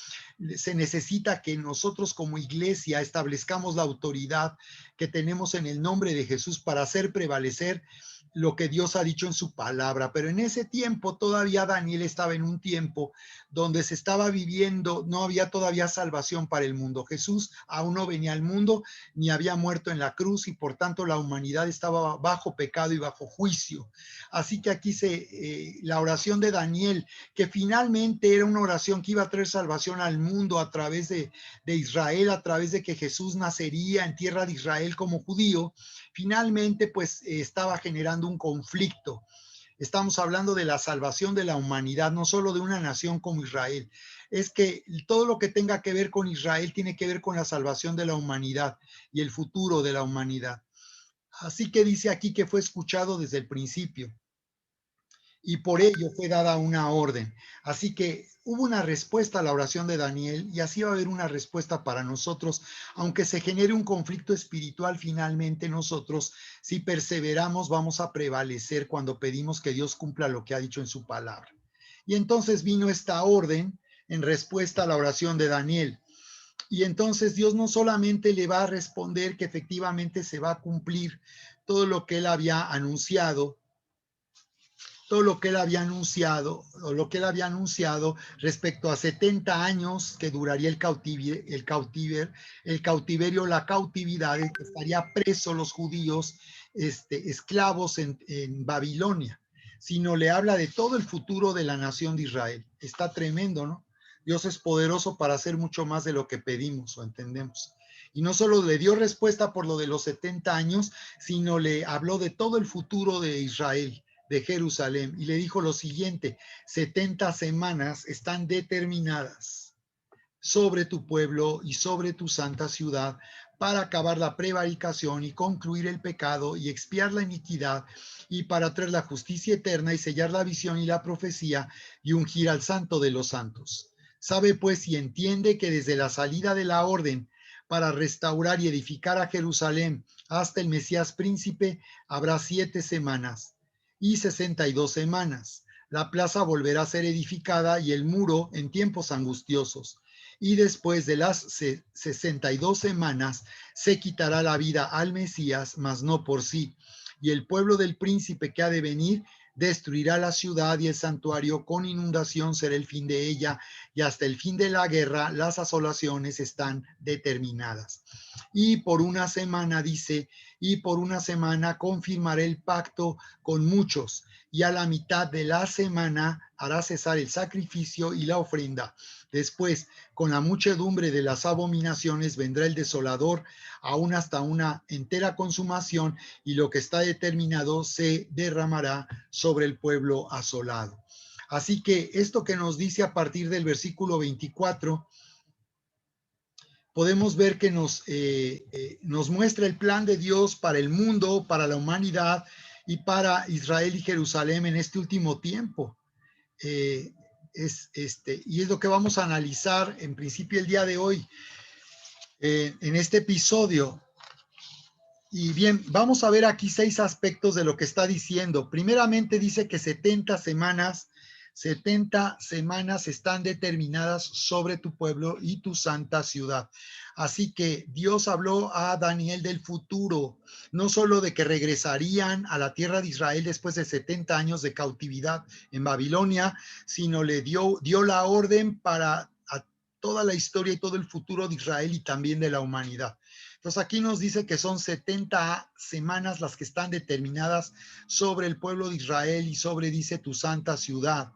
se necesita que nosotros como iglesia establezcamos la autoridad que tenemos en el nombre de Jesús para hacer prevalecer lo que Dios ha dicho en su palabra. Pero en ese tiempo todavía Daniel estaba en un tiempo donde se estaba viviendo, no había todavía salvación para el mundo. Jesús aún no venía al mundo ni había muerto en la cruz y por tanto la humanidad estaba bajo pecado y bajo juicio. Así que aquí la oración de Daniel, que finalmente era una oración que iba a traer salvación al mundo a través de Israel, a través de que Jesús nacería en tierra de Israel como judío, finalmente pues estaba generando un conflicto. Estamos hablando de la salvación de la humanidad, no solo de una nación como Israel. Es que todo lo que tenga que ver con Israel tiene que ver con la salvación de la humanidad y el futuro de la humanidad. Así que dice aquí que fue escuchado desde el principio y por ello fue dada una orden. Así que hubo una respuesta a la oración de Daniel y así va a haber una respuesta para nosotros, aunque se genere un conflicto espiritual finalmente nosotros, si perseveramos, vamos a prevalecer cuando pedimos que Dios cumpla lo que ha dicho en su palabra. Y entonces vino esta orden en respuesta a la oración de Daniel. Y entonces Dios no solamente le va a responder que efectivamente se va a cumplir todo lo que él había anunciado, todo lo que él había anunciado, o lo que él había anunciado respecto a 70 años que duraría el cautiverio, la cautividad, que estaría preso los judíos, esclavos en Babilonia, sino le habla de todo el futuro de la nación de Israel. Está tremendo, ¿no? Dios es poderoso para hacer mucho más de lo que pedimos o entendemos. Y no solo le dio respuesta por lo de los 70 años, sino le habló de todo el futuro de Israel, de Jerusalén, y le dijo lo siguiente: 70 semanas están determinadas sobre tu pueblo y sobre tu santa ciudad para acabar la prevaricación y concluir el pecado y expiar la iniquidad y para traer la justicia eterna y sellar la visión y la profecía y ungir al santo de los santos. Sabe pues y entiende que desde la salida de la orden para restaurar y edificar a Jerusalén hasta el Mesías príncipe habrá 7 semanas y 62 semanas. La plaza volverá a ser edificada y el muro en tiempos angustiosos. Y después de las 62 semanas se quitará la vida al Mesías, mas no por sí. Y el pueblo del príncipe que ha de venir destruirá la ciudad y el santuario, con inundación será el fin de ella, y hasta el fin de la guerra las asolaciones están determinadas. Y por una semana, dice, y por una semana confirmaré el pacto con muchos, y a la mitad de la semana hará cesar el sacrificio y la ofrenda. Después, con la muchedumbre de las abominaciones, vendrá el desolador, aún hasta una entera consumación, y lo que está determinado se derramará sobre el pueblo asolado. Así que esto que nos dice a partir del versículo 24, podemos ver que nos muestra el plan de Dios para el mundo, para la humanidad y para Israel y Jerusalén en este último tiempo. Y es lo que vamos a analizar en principio el día de hoy, en este episodio. Y bien, vamos a ver aquí 6 aspectos de lo que está diciendo. Primeramente dice que 70 semanas están determinadas sobre tu pueblo y tu santa ciudad. Así que Dios habló a Daniel del futuro, no solo de que regresarían a la tierra de Israel después de 70 años de cautividad en Babilonia, sino le dio la orden para toda la historia y todo el futuro de Israel y también de la humanidad. Entonces aquí nos dice que son 70 semanas las que están determinadas sobre el pueblo de Israel y sobre, dice, tu santa ciudad.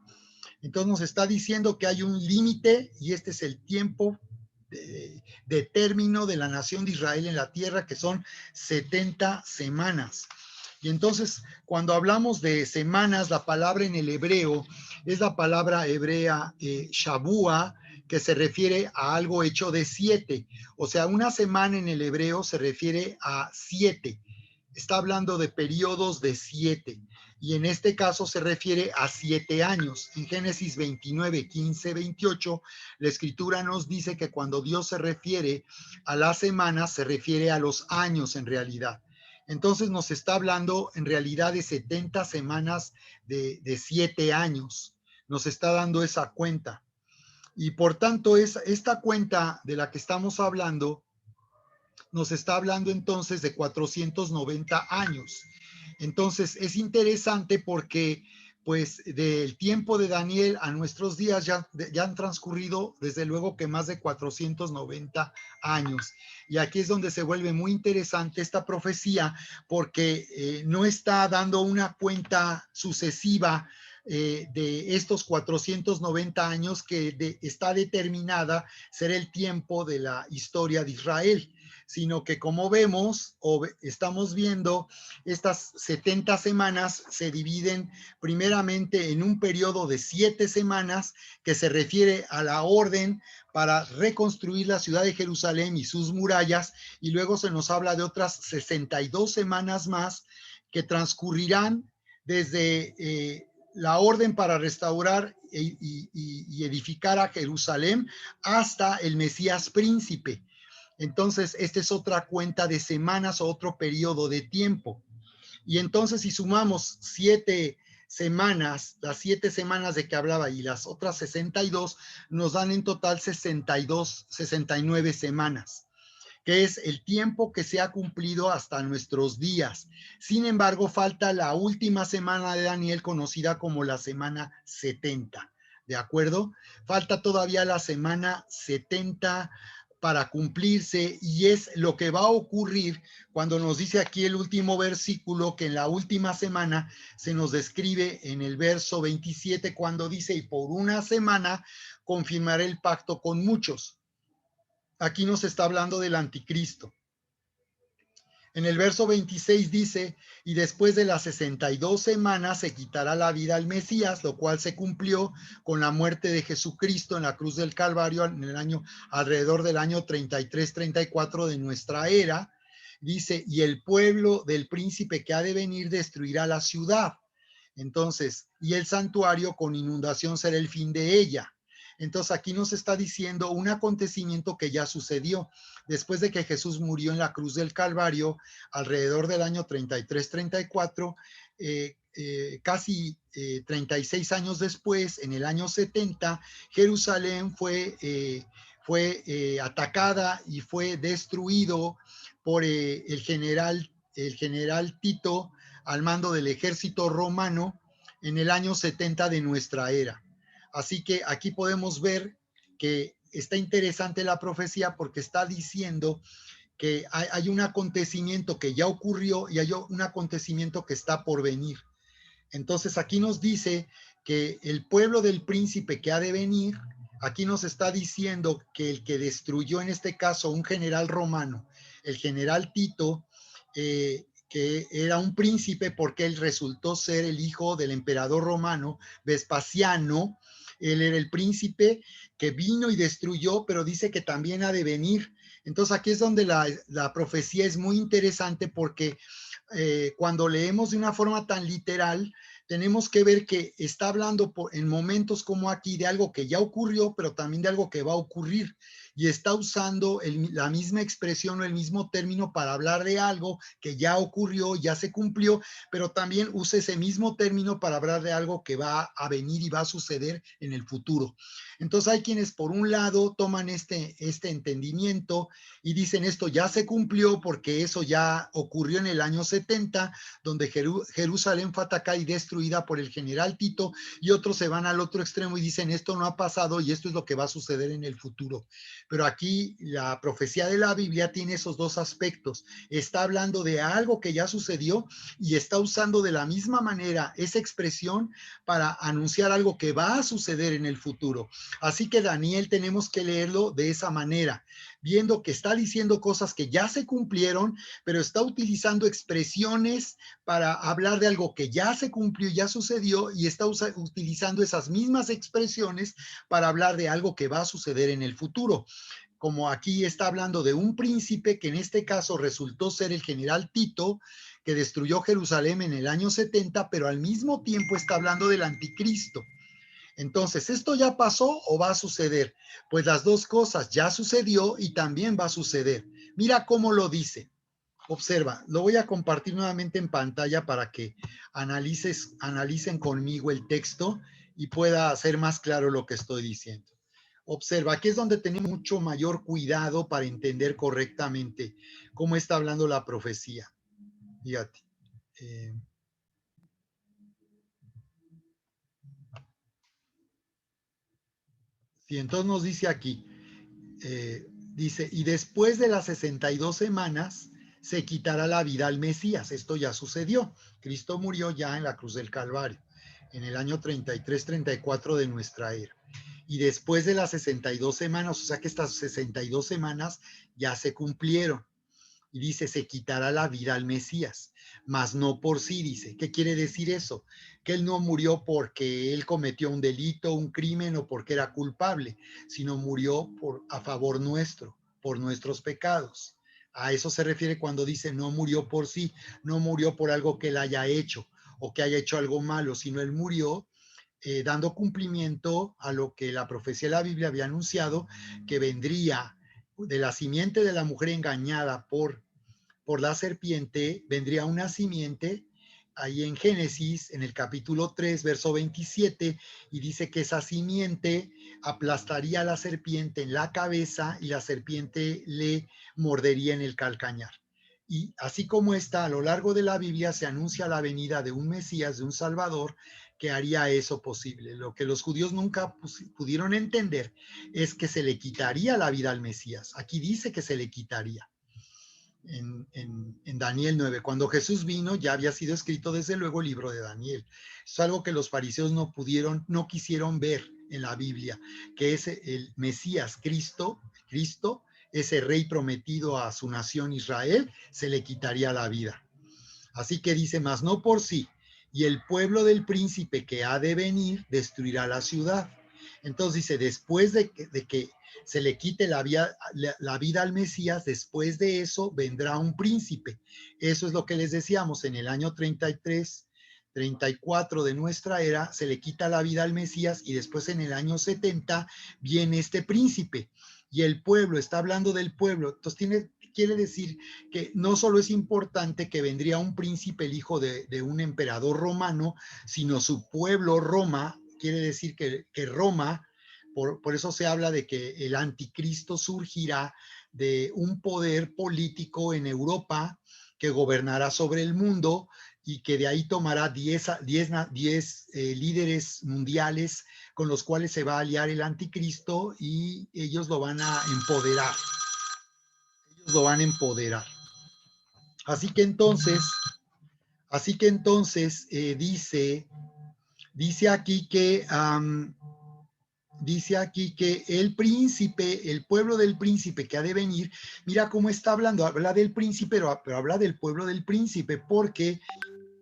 Entonces nos está diciendo que hay un límite y este es el tiempo de término de la nación de Israel en la tierra, que son 70 semanas. Y entonces, cuando hablamos de semanas, la palabra en el hebreo es la palabra hebrea shabua, que se refiere a algo hecho de 7. O sea, una semana en el hebreo se refiere a 7. Está hablando de periodos de 7. Y en este caso se refiere a 7 años. En Génesis 29, 15, 28, la escritura nos dice que cuando Dios se refiere a las semanas, se refiere a los años en realidad. Entonces nos está hablando en realidad de 70 semanas de 7 años. Nos está dando esa cuenta. Y por tanto, esta cuenta de la que estamos hablando, nos está hablando entonces de 490 años. Entonces, es interesante porque, pues, del tiempo de Daniel a nuestros días ya han transcurrido, desde luego que más de 490 años. Y aquí es donde se vuelve muy interesante esta profecía, porque no está dando una cuenta sucesiva de estos 490 años que está determinada ser el tiempo de la historia de Israel, sino que como vemos o estamos viendo, estas 70 semanas se dividen primeramente en un periodo de 7 semanas que se refiere a la orden para reconstruir la ciudad de Jerusalén y sus murallas, y luego se nos habla de otras 62 semanas más que transcurrirán desde la orden para restaurar y edificar a Jerusalén hasta el Mesías príncipe. Entonces, esta es otra cuenta de semanas o otro periodo de tiempo. Y entonces, si sumamos 7 semanas, las 7 semanas de que hablaba y las otras 62, nos dan en total 62, 69 semanas, que es el tiempo que se ha cumplido hasta nuestros días. Sin embargo, falta la última semana de Daniel, conocida como la semana 70. ¿De acuerdo? Falta todavía la semana 70 para cumplirse, y es lo que va a ocurrir cuando nos dice aquí el último versículo, que en la última semana se nos describe en el verso 27, cuando dice: y por una semana confirmaré el pacto con muchos. Aquí nos está hablando del anticristo. En el verso 26 dice: y después de las 62 semanas se quitará la vida al Mesías, lo cual se cumplió con la muerte de Jesucristo en la cruz del Calvario en el año, alrededor del año 33-34 de nuestra era. Dice: y el pueblo del príncipe que ha de venir destruirá la ciudad. Entonces, y el santuario con inundación será el fin de ella. Entonces aquí nos está diciendo un acontecimiento que ya sucedió después de que Jesús murió en la cruz del Calvario, alrededor del año 33-34, casi 36 años después, en el año 70, Jerusalén fue atacada y fue destruido por el general Tito, al mando del ejército romano, en el año 70 de nuestra era. Así que aquí podemos ver que está interesante la profecía, porque está diciendo que hay un acontecimiento que ya ocurrió y hay un acontecimiento que está por venir. Entonces aquí nos dice que el pueblo del príncipe que ha de venir, aquí nos está diciendo que el que destruyó en este caso un general romano, el general Tito, que era un príncipe porque él resultó ser el hijo del emperador romano Vespasiano. Él era el príncipe que vino y destruyó, pero dice que también ha de venir. Entonces aquí es donde la profecía es muy interesante, porque cuando leemos de una forma tan literal, tenemos que ver que está hablando en momentos como aquí de algo que ya ocurrió, pero también de algo que va a ocurrir. Y está usando la misma expresión o el mismo término para hablar de algo que ya ocurrió, ya se cumplió, pero también usa ese mismo término para hablar de algo que va a venir y va a suceder en el futuro. Entonces hay quienes por un lado toman este entendimiento y dicen: esto ya se cumplió porque eso ya ocurrió en el año 70, donde Jerusalén fue atacada y destruida por el general Tito, y otros se van al otro extremo y dicen: esto no ha pasado y esto es lo que va a suceder en el futuro. Pero aquí la profecía de la Biblia tiene esos dos aspectos. Está hablando de algo que ya sucedió y está usando de la misma manera esa expresión para anunciar algo que va a suceder en el futuro. Así que Daniel tenemos que leerlo de esa manera, viendo que está diciendo cosas que ya se cumplieron, pero está utilizando expresiones para hablar de algo que ya se cumplió, ya sucedió, y está utilizando esas mismas expresiones para hablar de algo que va a suceder en el futuro. Como aquí está hablando de un príncipe que en este caso resultó ser el general Tito, que destruyó Jerusalén en el año 70, pero al mismo tiempo está hablando del anticristo. Entonces, ¿esto ya pasó o va a suceder? Pues las dos cosas: ya sucedió y también va a suceder. Mira cómo lo dice. Observa, lo voy a compartir nuevamente en pantalla para que analicen conmigo el texto y pueda hacer más claro lo que estoy diciendo. Observa, aquí es donde tenemos mucho mayor cuidado para entender correctamente cómo está hablando la profecía. Fíjate. Eh, sí, entonces nos dice aquí, dice, y después de las 62 semanas se quitará la vida al Mesías. Esto ya sucedió. Cristo murió ya en la cruz del Calvario, en el año 33-34 de nuestra era. Y después de las 62 semanas, o sea que estas 62 semanas ya se cumplieron. Y dice, se quitará la vida al Mesías, mas no por sí, dice. ¿Qué quiere decir eso? Que él no murió porque él cometió un delito, un crimen o porque era culpable, sino murió a favor nuestro, por nuestros pecados. A eso se refiere cuando dice no murió por sí, no murió por algo que él haya hecho o que haya hecho algo malo, sino él murió dando cumplimiento a lo que la profecía de la Biblia había anunciado, que vendría de la simiente de la mujer engañada por la serpiente, vendría una simiente ahí en Génesis, en el capítulo 3, verso 27, y dice que esa simiente aplastaría a la serpiente en la cabeza y la serpiente le mordería en el calcañar. Y así como está, a lo largo de la Biblia se anuncia la venida de un Mesías, de un Salvador, que haría eso posible. Lo que los judíos nunca pudieron entender es que se le quitaría la vida al Mesías. Aquí dice que se le quitaría en Daniel 9. Cuando Jesús vino, ya había sido escrito desde luego el libro de Daniel. Es algo que los fariseos no quisieron ver en la Biblia, que es el Mesías, Cristo, ese rey prometido a su nación Israel, se le quitaría la vida. Así que dice, mas no por sí, y el pueblo del príncipe que ha de venir destruirá la ciudad. Entonces dice, después de que se le quite la vida al Mesías, después de eso vendrá un príncipe. Eso es lo que les decíamos, en el año 33, 34 de nuestra era, se le quita la vida al Mesías y después en el año 70 viene este príncipe. Y el pueblo, está hablando del pueblo, entonces quiere decir que no solo es importante que vendría un príncipe, el hijo de un emperador romano, sino su pueblo Roma, quiere decir que Roma, por eso se habla de que el anticristo surgirá de un poder político en Europa que gobernará sobre el mundo y que de ahí tomará 10 líderes mundiales con los cuales se va a aliar el anticristo y ellos lo van a empoderar. Ellos lo van a empoderar. Así que entonces, dice aquí que el príncipe, el pueblo del príncipe que ha de venir, mira cómo está hablando, habla del príncipe, pero habla del pueblo del príncipe, porque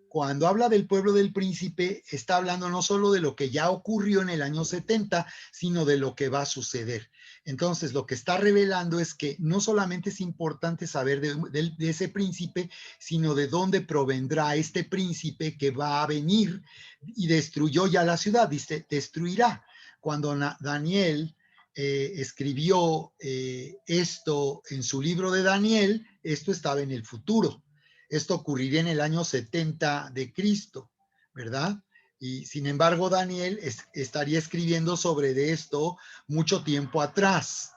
cuando habla del pueblo del príncipe, está hablando no solo de lo que ya ocurrió en el año 70, sino de lo que va a suceder. Entonces, lo que está revelando es que no solamente es importante saber de ese príncipe, sino de dónde provendrá este príncipe que va a venir y destruyó ya la ciudad, dice, destruirá. Cuando Daniel escribió esto en su libro de Daniel, esto estaba en el futuro. Esto ocurriría en el año 70 de Cristo, ¿verdad? Y sin embargo, Daniel estaría escribiendo sobre esto mucho tiempo atrás.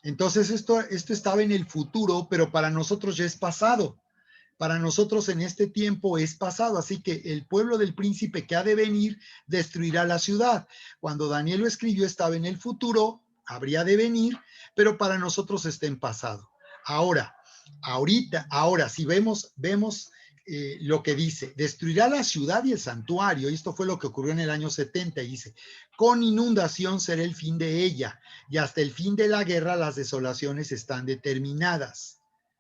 Entonces, esto estaba en el futuro, pero para nosotros ya es pasado. Para nosotros en este tiempo es pasado, así que el pueblo del príncipe que ha de venir destruirá la ciudad. Cuando Daniel lo escribió estaba en el futuro, habría de venir, pero para nosotros está en pasado. Ahora, si vemos lo que dice, destruirá la ciudad y el santuario, y esto fue lo que ocurrió en el año 70, y dice, con inundación será el fin de ella, y hasta el fin de la guerra las desolaciones están determinadas.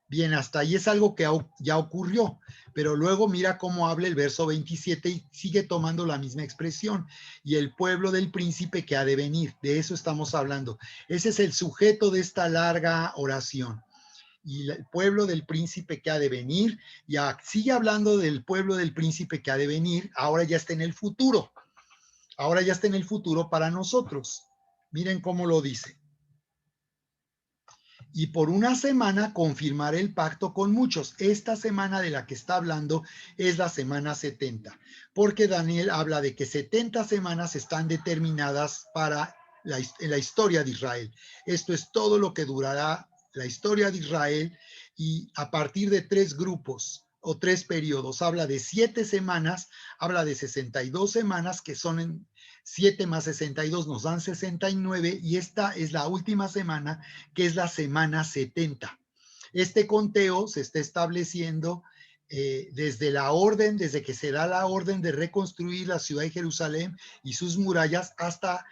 Bien, hasta ahí es algo que ya ocurrió, pero luego mira cómo habla el verso 27 y sigue tomando la misma expresión. Y el pueblo del príncipe que ha de venir, de eso estamos hablando. Ese es el sujeto de esta larga oración. Y el pueblo del príncipe que ha de venir, ya sigue hablando del pueblo del príncipe que ha de venir, ahora ya está en el futuro. Ahora ya está en el futuro para nosotros. Miren cómo lo dice. Y por una semana confirmaré el pacto con muchos. Esta semana de la que está hablando es la semana 70, porque Daniel habla de que 70 semanas están determinadas para la historia de Israel. Esto es todo lo que durará la historia de Israel y a partir de 3 grupos. o 3 periodos. Habla de 7 semanas, habla de 62 semanas, que son en 7 más 62 nos dan 69, y esta es la última semana, que es la semana 70. Este conteo se está estableciendo desde la orden, desde que se da la orden de reconstruir la ciudad de Jerusalén y sus murallas hasta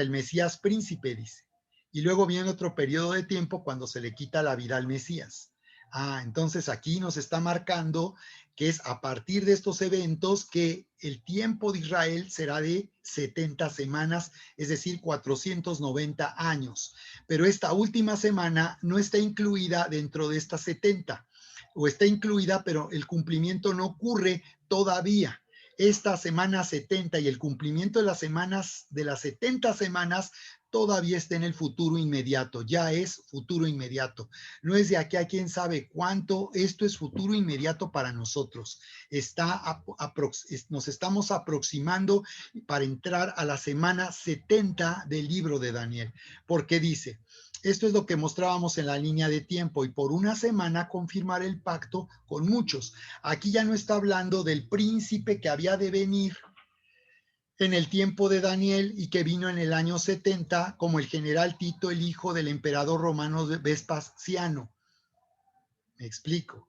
el Mesías príncipe, dice. Y luego viene otro periodo de tiempo cuando se le quita la vida al Mesías. Entonces aquí nos está marcando que es a partir de estos eventos que el tiempo de Israel será de 70 semanas, es decir, 490 años. Pero esta última semana no está incluida dentro de estas 70, o está incluida, pero el cumplimiento no ocurre todavía. Esta semana 70 y el cumplimiento de las semanas, de las 70 semanas, todavía está en el futuro inmediato, ya es futuro inmediato. No es de aquí a quién sabe cuánto, esto es futuro inmediato para nosotros. Nos estamos aproximando para entrar a la semana 70 del libro de Daniel, porque dice, esto es lo que mostrábamos en la línea de tiempo, y por una semana confirmar el pacto con muchos. Aquí ya no está hablando del príncipe que había de venir en el tiempo de Daniel y que vino en el año 70 como el general Tito, el hijo del emperador romano Vespasiano. Me explico.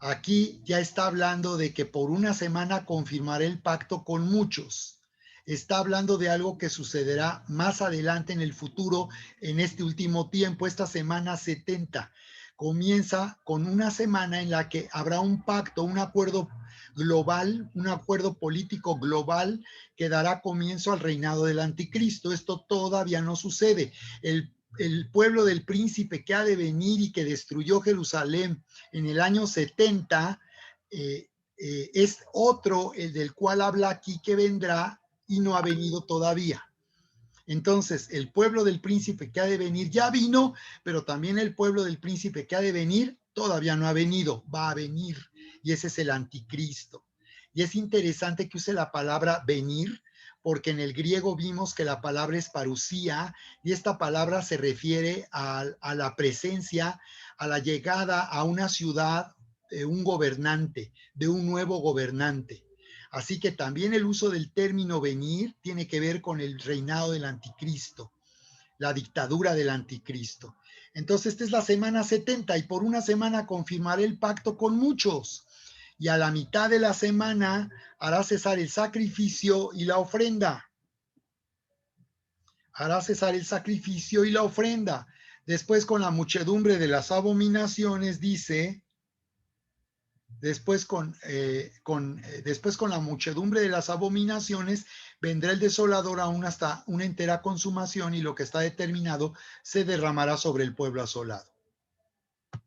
Aquí ya está hablando de que por una semana confirmará el pacto con muchos. Está hablando de algo que sucederá más adelante en el futuro, en este último tiempo, esta semana 70. Comienza con una semana en la que habrá un pacto, un acuerdo global, un acuerdo político global que dará comienzo al reinado del anticristo. Esto todavía no sucede. El pueblo del príncipe que ha de venir y que destruyó Jerusalén en el año 70, es otro, el del cual habla aquí, que vendrá y no ha venido todavía. Entonces, el pueblo del príncipe que ha de venir ya vino, pero también el pueblo del príncipe que ha de venir todavía no ha venido, va a venir. Y ese es el anticristo. Y es interesante que use la palabra venir, porque en el griego vimos que la palabra es parusía, y esta palabra se refiere a la presencia, a la llegada a una ciudad de un gobernante, de un nuevo gobernante. Así que también el uso del término venir tiene que ver con el reinado del anticristo, la dictadura del anticristo. Entonces, esta es la semana 70, y por una semana confirmaré el pacto con muchos. Y a la mitad de la semana hará cesar el sacrificio y la ofrenda. Hará cesar el sacrificio y la ofrenda. Después, con la muchedumbre de las abominaciones, dice, después con la muchedumbre de las abominaciones vendrá el desolador aún hasta una entera consumación, y lo que está determinado se derramará sobre el pueblo asolado.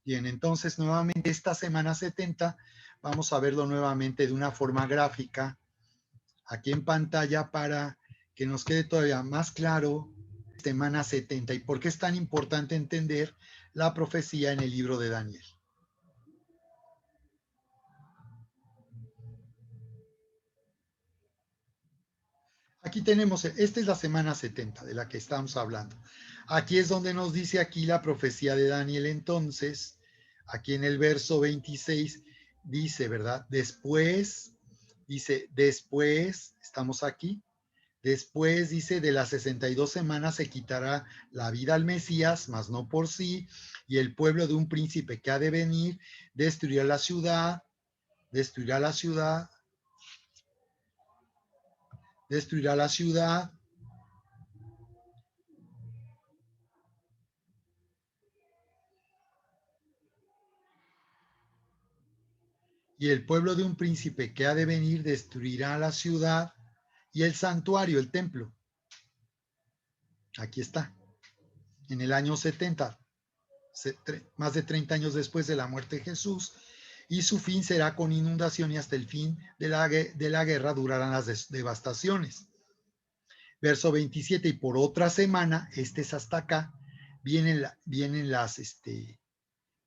Bien, entonces nuevamente esta semana 70 vamos a verlo nuevamente de una forma gráfica aquí en pantalla para que nos quede todavía más claro semana 70 y por qué es tan importante entender la profecía en el libro de Daniel. Aquí tenemos, esta es la semana 70 de la que estamos hablando. Aquí es donde nos dice aquí la profecía de Daniel. Entonces, aquí en el verso 26 dice, ¿verdad? Después, estamos aquí. Después dice, de las 62 semanas se quitará la vida al Mesías, mas no por sí, y el pueblo de un príncipe que ha de venir destruirá la ciudad, destruirá la ciudad, destruirá la ciudad. Y el pueblo de un príncipe que ha de venir destruirá la ciudad y el santuario, el templo. Aquí está, en el año 70, más de 30 años después de la muerte de Jesús, y su fin será con inundación, y hasta el fin de la guerra durarán las devastaciones. Verso 27, y por otra semana, este es hasta acá, vienen las,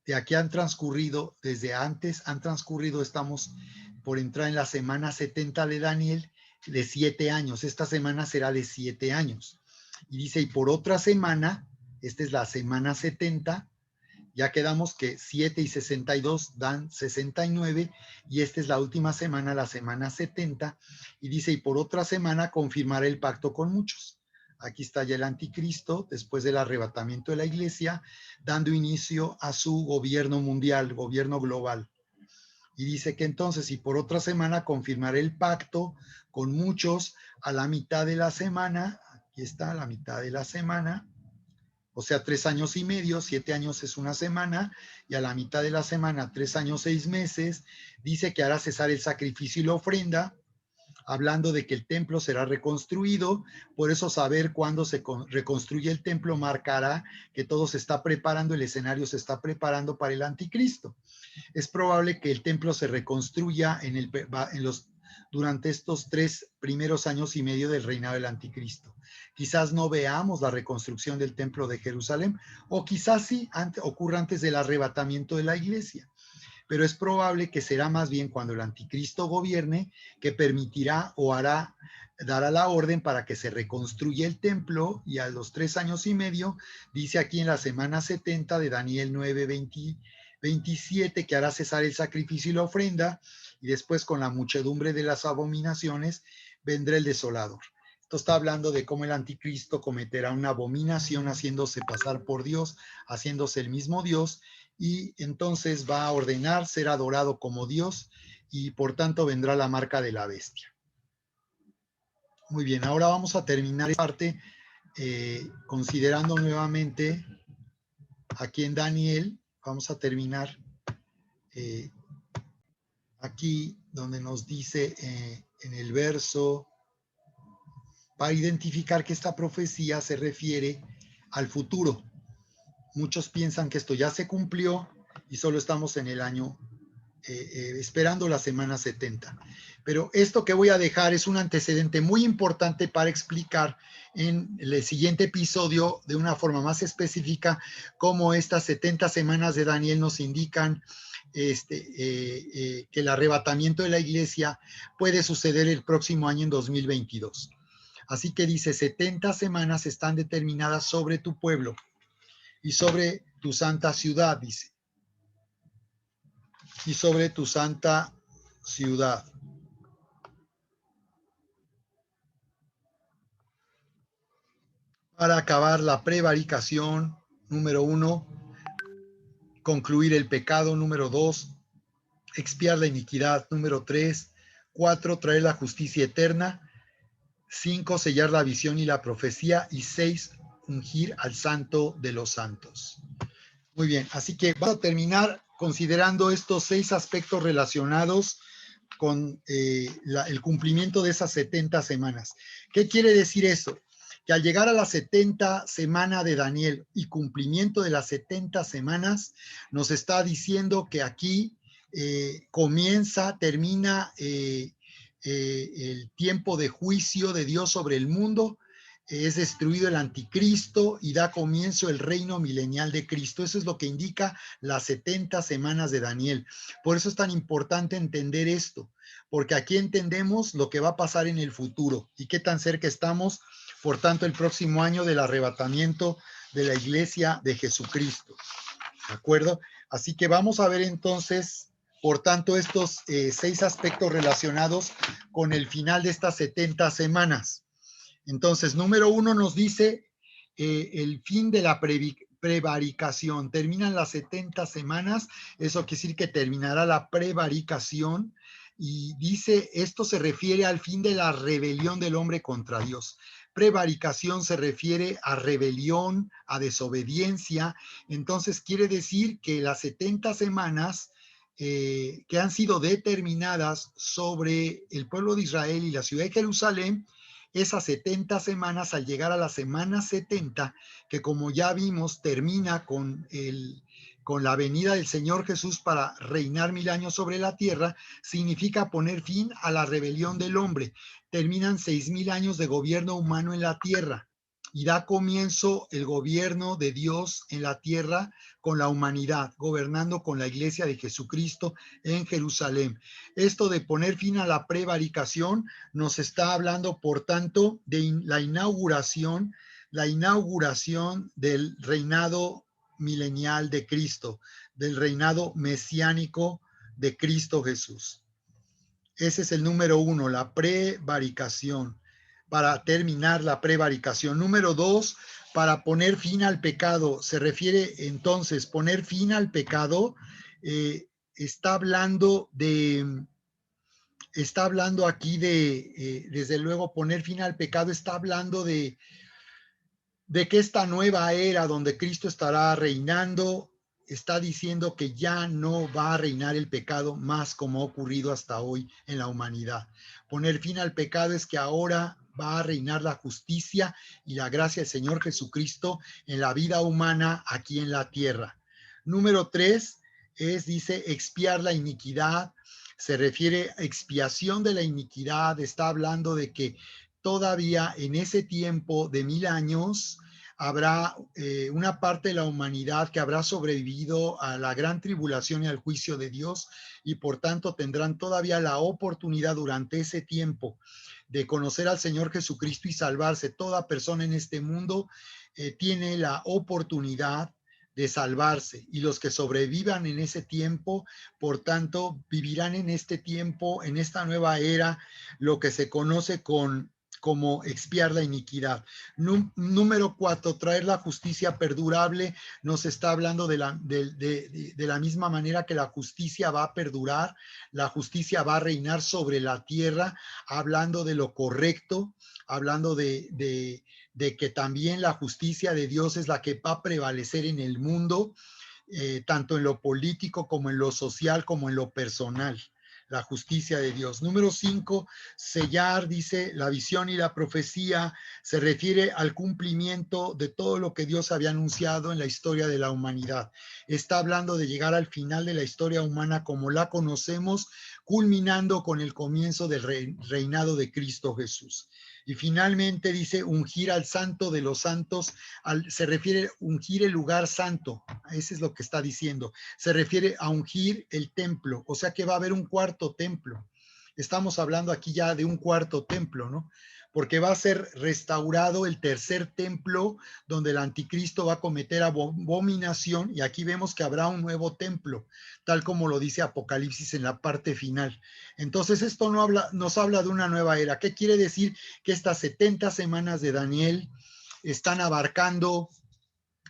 de aquí han transcurrido, desde antes han transcurrido, estamos por entrar en la semana 70 de Daniel, de 7 años. Esta semana será de 7 años. Y dice, y por otra semana, esta es la semana 70, Ya quedamos que 7 y 62 dan 69 y esta es la última semana, la semana 70, y dice, y por otra semana confirmará el pacto con muchos. Aquí está ya el anticristo después del arrebatamiento de la iglesia, dando inicio a su gobierno mundial, gobierno global. Y dice que entonces, y por otra semana confirmará el pacto con muchos a la mitad de la semana, aquí está, a la mitad de la semana, o sea, 3 años y medio, 7 años es una semana, y a la mitad de la semana, 3 años, 6 meses, dice que hará cesar el sacrificio y la ofrenda, hablando de que el templo será reconstruido. Por eso saber cuándo se reconstruye el templo marcará que todo se está preparando, el escenario se está preparando para el anticristo. Es probable que el templo se reconstruya durante estos 3 primeros años y medio del reinado del anticristo. Quizás no veamos la reconstrucción del templo de Jerusalén, o quizás sí ocurra antes del arrebatamiento de la iglesia. Pero es probable que será más bien cuando el anticristo gobierne que permitirá o dará la orden para que se reconstruya el templo, y a los 3 años y medio, dice aquí en la semana 70 de Daniel 9, 27, que hará cesar el sacrificio y la ofrenda, y después con la muchedumbre de las abominaciones vendrá el desolador. Esto está hablando de cómo el anticristo cometerá una abominación haciéndose pasar por Dios, haciéndose el mismo Dios, y entonces va a ordenar ser adorado como Dios, y por tanto vendrá la marca de la bestia. Muy bien, ahora vamos a terminar esta parte considerando nuevamente aquí en Daniel. Vamos a terminar aquí donde nos dice en el verso, para identificar que esta profecía se refiere al futuro. Muchos piensan que esto ya se cumplió y solo estamos en el año esperando la semana 70. Pero esto que voy a dejar es un antecedente muy importante para explicar en el siguiente episodio de una forma más específica cómo estas 70 semanas de Daniel nos indican que el arrebatamiento de la iglesia puede suceder el próximo año en 2022. Así que dice, 70 semanas están determinadas sobre tu pueblo y sobre tu santa ciudad, dice. Y sobre tu santa ciudad. Para acabar la prevaricación, número 1, concluir el pecado, número 2, expiar la iniquidad, número 3, 4, traer la justicia eterna, 5, sellar la visión y la profecía, y 6, ungir al santo de los santos. Muy bien, así que vamos a terminar considerando estos 6 aspectos relacionados con el cumplimiento de esas 70 semanas. ¿Qué quiere decir eso? Que al llegar a la 70 semana de Daniel y cumplimiento de las 70 semanas, nos está diciendo que aquí termina el tiempo de juicio de Dios sobre el mundo, es destruido el anticristo y da comienzo el reino milenial de Cristo. Eso es lo que indica las 70 semanas de Daniel. Por eso es tan importante entender esto, porque aquí entendemos lo que va a pasar en el futuro y qué tan cerca estamos, por tanto, el próximo año del arrebatamiento de la iglesia de Jesucristo. ¿De acuerdo? Así que vamos a ver entonces, por tanto, estos 6 aspectos relacionados con el final de estas 70 semanas. Entonces, número 1 nos dice el fin de la prevaricación. Terminan las 70 semanas, eso quiere decir que terminará la prevaricación, y dice, esto se refiere al fin de la rebelión del hombre contra Dios. Prevaricación se refiere a rebelión, a desobediencia. Entonces, quiere decir que las 70 semanas que han sido determinadas sobre el pueblo de Israel y la ciudad de Jerusalén, esas 70 semanas, al llegar a la semana 70, que como ya vimos, termina con la venida del Señor Jesús para reinar 1000 años sobre la tierra, significa poner fin a la rebelión del hombre. Terminan 6000 años de gobierno humano en la tierra y da comienzo el gobierno de Dios en la tierra con la humanidad, gobernando con la iglesia de Jesucristo en Jerusalén. Esto de poner fin a la prevaricación nos está hablando, por tanto, de la inauguración del reinado milenial de Cristo, del reinado mesiánico de Cristo Jesús. Ese es el número 1, la prevaricación, para terminar la prevaricación. Número 2, para poner fin al pecado. Se refiere entonces, poner fin al pecado, está hablando aquí de, desde luego, poner fin al pecado, está hablando de que esta nueva era donde Cristo estará reinando, está diciendo que ya no va a reinar el pecado más como ha ocurrido hasta hoy en la humanidad. Poner fin al pecado es que ahora va a reinar la justicia y la gracia del Señor Jesucristo en la vida humana aquí en la tierra. Número 3 dice, expiar la iniquidad. Se refiere a expiación de la iniquidad. Está hablando de que todavía en ese tiempo de 1000 años habrá una parte de la humanidad que habrá sobrevivido a la gran tribulación y al juicio de Dios, y por tanto tendrán todavía la oportunidad durante ese tiempo de conocer al Señor Jesucristo y salvarse. Toda persona en este mundo tiene la oportunidad de salvarse, y los que sobrevivan en ese tiempo, por tanto, vivirán en este tiempo, en esta nueva era, lo que se conoce como expiar la iniquidad. Número 4, traer la justicia perdurable. Nos está hablando de la misma manera que la justicia va a perdurar, la justicia va a reinar sobre la tierra, hablando de lo correcto, hablando de que también la justicia de Dios es la que va a prevalecer en el mundo, tanto en lo político como en lo social como en lo personal. La justicia de Dios. Número 5, sellar, dice, la visión y la profecía se refiere al cumplimiento de todo lo que Dios había anunciado en la historia de la humanidad. Está hablando de llegar al final de la historia humana como la conocemos, culminando con el comienzo del reinado de Cristo Jesús. Y finalmente dice ungir al santo de los santos, se refiere a ungir el lugar santo, eso es lo que está diciendo, se refiere a ungir el templo, o sea que va a haber un cuarto templo. Estamos hablando aquí ya de un cuarto templo, ¿no? Porque va a ser restaurado el tercer templo donde el anticristo va a cometer abominación, y aquí vemos que habrá un nuevo templo, tal como lo dice Apocalipsis en la parte final. Entonces esto nos habla de una nueva era. ¿Qué quiere decir? Que estas 70 semanas de Daniel están abarcando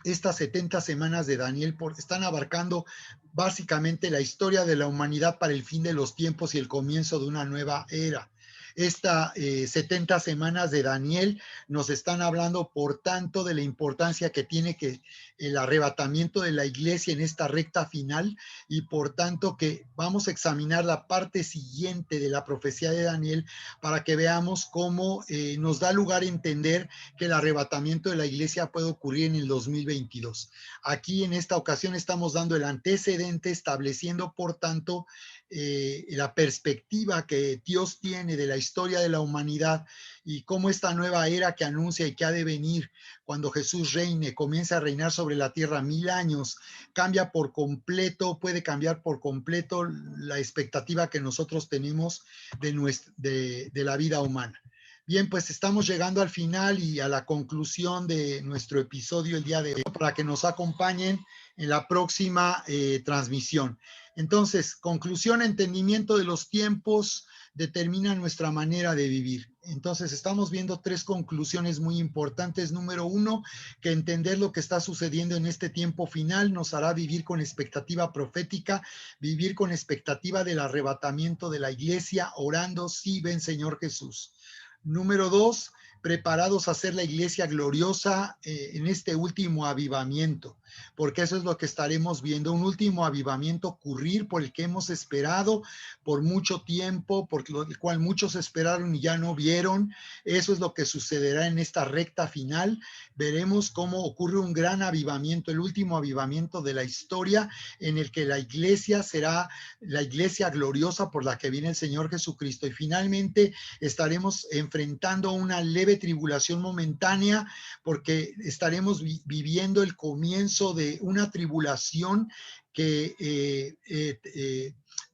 estas 70 semanas de Daniel están abarcando básicamente la historia de la humanidad para el fin de los tiempos y el comienzo de una nueva era. Estas 70 semanas de Daniel nos están hablando, por tanto, de la importancia que tiene que el arrebatamiento de la iglesia en esta recta final, y por tanto que vamos a examinar la parte siguiente de la profecía de Daniel para que veamos cómo nos da lugar a entender que el arrebatamiento de la iglesia puede ocurrir en el 2022. Aquí en esta ocasión estamos dando el antecedente, estableciendo por tanto la perspectiva que Dios tiene de la historia de la humanidad, y cómo esta nueva era que anuncia y que ha de venir cuando Jesús reine, comienza a reinar sobre la tierra 1000 años, cambia por completo, puede cambiar por completo la expectativa que nosotros tenemos de la vida humana. Bien, pues estamos llegando al final y a la conclusión de nuestro episodio el día de hoy, para que nos acompañen en la próxima transmisión. Entonces, conclusión: entendimiento de los tiempos determina nuestra manera de vivir. Entonces, estamos viendo 3 conclusiones muy importantes. Número 1, que entender lo que está sucediendo en este tiempo final nos hará vivir con expectativa profética, vivir con expectativa del arrebatamiento de la iglesia, orando: sí, ven Señor Jesús. Número 2, preparados a hacer la iglesia gloriosa en este último avivamiento, porque eso es lo que estaremos viendo, un último avivamiento ocurrir por el que hemos esperado por mucho tiempo, por el cual muchos esperaron y ya no vieron. Eso es lo que sucederá en esta recta final. Veremos cómo ocurre un gran avivamiento, el último avivamiento de la historia, en el que la iglesia será la iglesia gloriosa por la que viene el Señor Jesucristo. Y finalmente estaremos enfrentando una leve tribulación momentánea, porque estaremos viviendo el comienzo de una tribulación que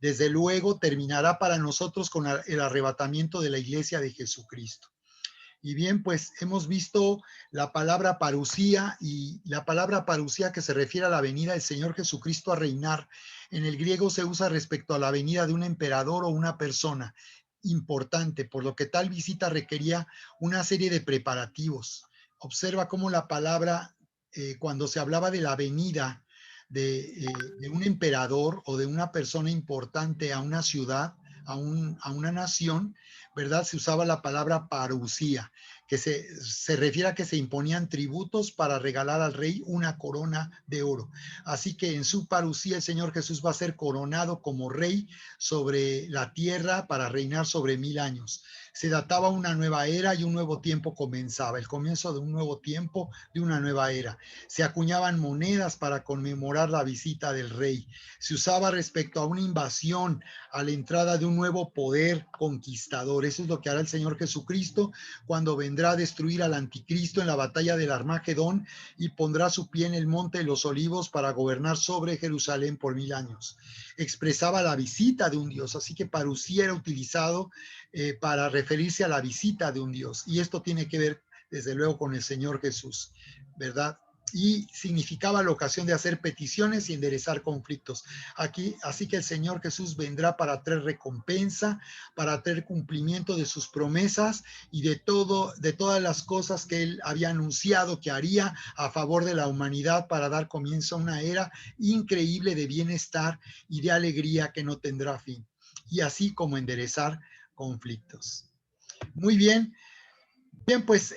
desde luego terminará para nosotros con el arrebatamiento de la iglesia de Jesucristo. Y bien, pues hemos visto la palabra parusía y la palabra parusía que se refiere a la venida del Señor Jesucristo a reinar. En el griego se usa respecto a la venida de un emperador o una persona importante, por lo que tal visita requería una serie de preparativos. Observa cómo la palabra, cuando se hablaba de la venida de un emperador o de una persona importante a una ciudad, a una nación, ¿verdad? Se usaba la palabra parusía, que se refiere a que se imponían tributos para regalar al rey una corona de oro. Así que en su parusía el Señor Jesús va a ser coronado como rey sobre la tierra para reinar sobre 1000 años. Se databa una nueva era y un nuevo tiempo comenzaba, el comienzo de un nuevo tiempo, de una nueva era. Se acuñaban monedas para conmemorar la visita del rey. Se usaba respecto a una invasión, a la entrada de un nuevo poder conquistador. Eso es lo que hará el Señor Jesucristo cuando vendrá a destruir al anticristo en la batalla del Armagedón y pondrá su pie en el monte de los olivos para gobernar sobre Jerusalén por 1000 años. Expresaba la visita de un Dios, así que parusía era utilizado para referirse a la visita de un Dios. Y esto tiene que ver, desde luego, con el Señor Jesús, ¿verdad? Y significaba la ocasión de hacer peticiones y enderezar conflictos. Aquí, así que el Señor Jesús vendrá para traer recompensa, para traer cumplimiento de sus promesas y de todas las cosas que él había anunciado que haría a favor de la humanidad para dar comienzo a una era increíble de bienestar y de alegría que no tendrá fin. Y así como enderezar conflictos. Muy bien. Bien, pues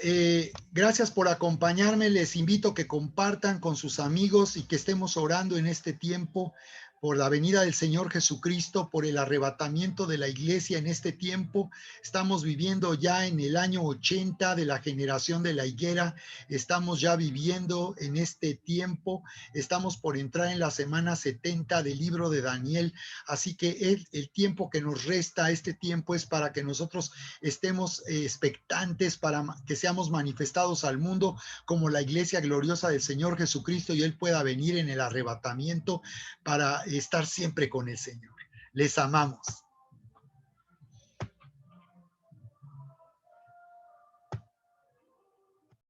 gracias por acompañarme. Les invito a que compartan con sus amigos y que estemos orando en este tiempo por la venida del Señor Jesucristo, por el arrebatamiento de la iglesia en este tiempo. Estamos viviendo ya en el año 80 de la generación de la higuera. Estamos ya viviendo en este tiempo. Estamos por entrar en la semana 70 del libro de Daniel. Así que el tiempo que nos resta, este tiempo es para que nosotros estemos expectantes, para que seamos manifestados al mundo como la iglesia gloriosa del Señor Jesucristo y Él pueda venir en el arrebatamiento para estar siempre con el Señor. Les amamos.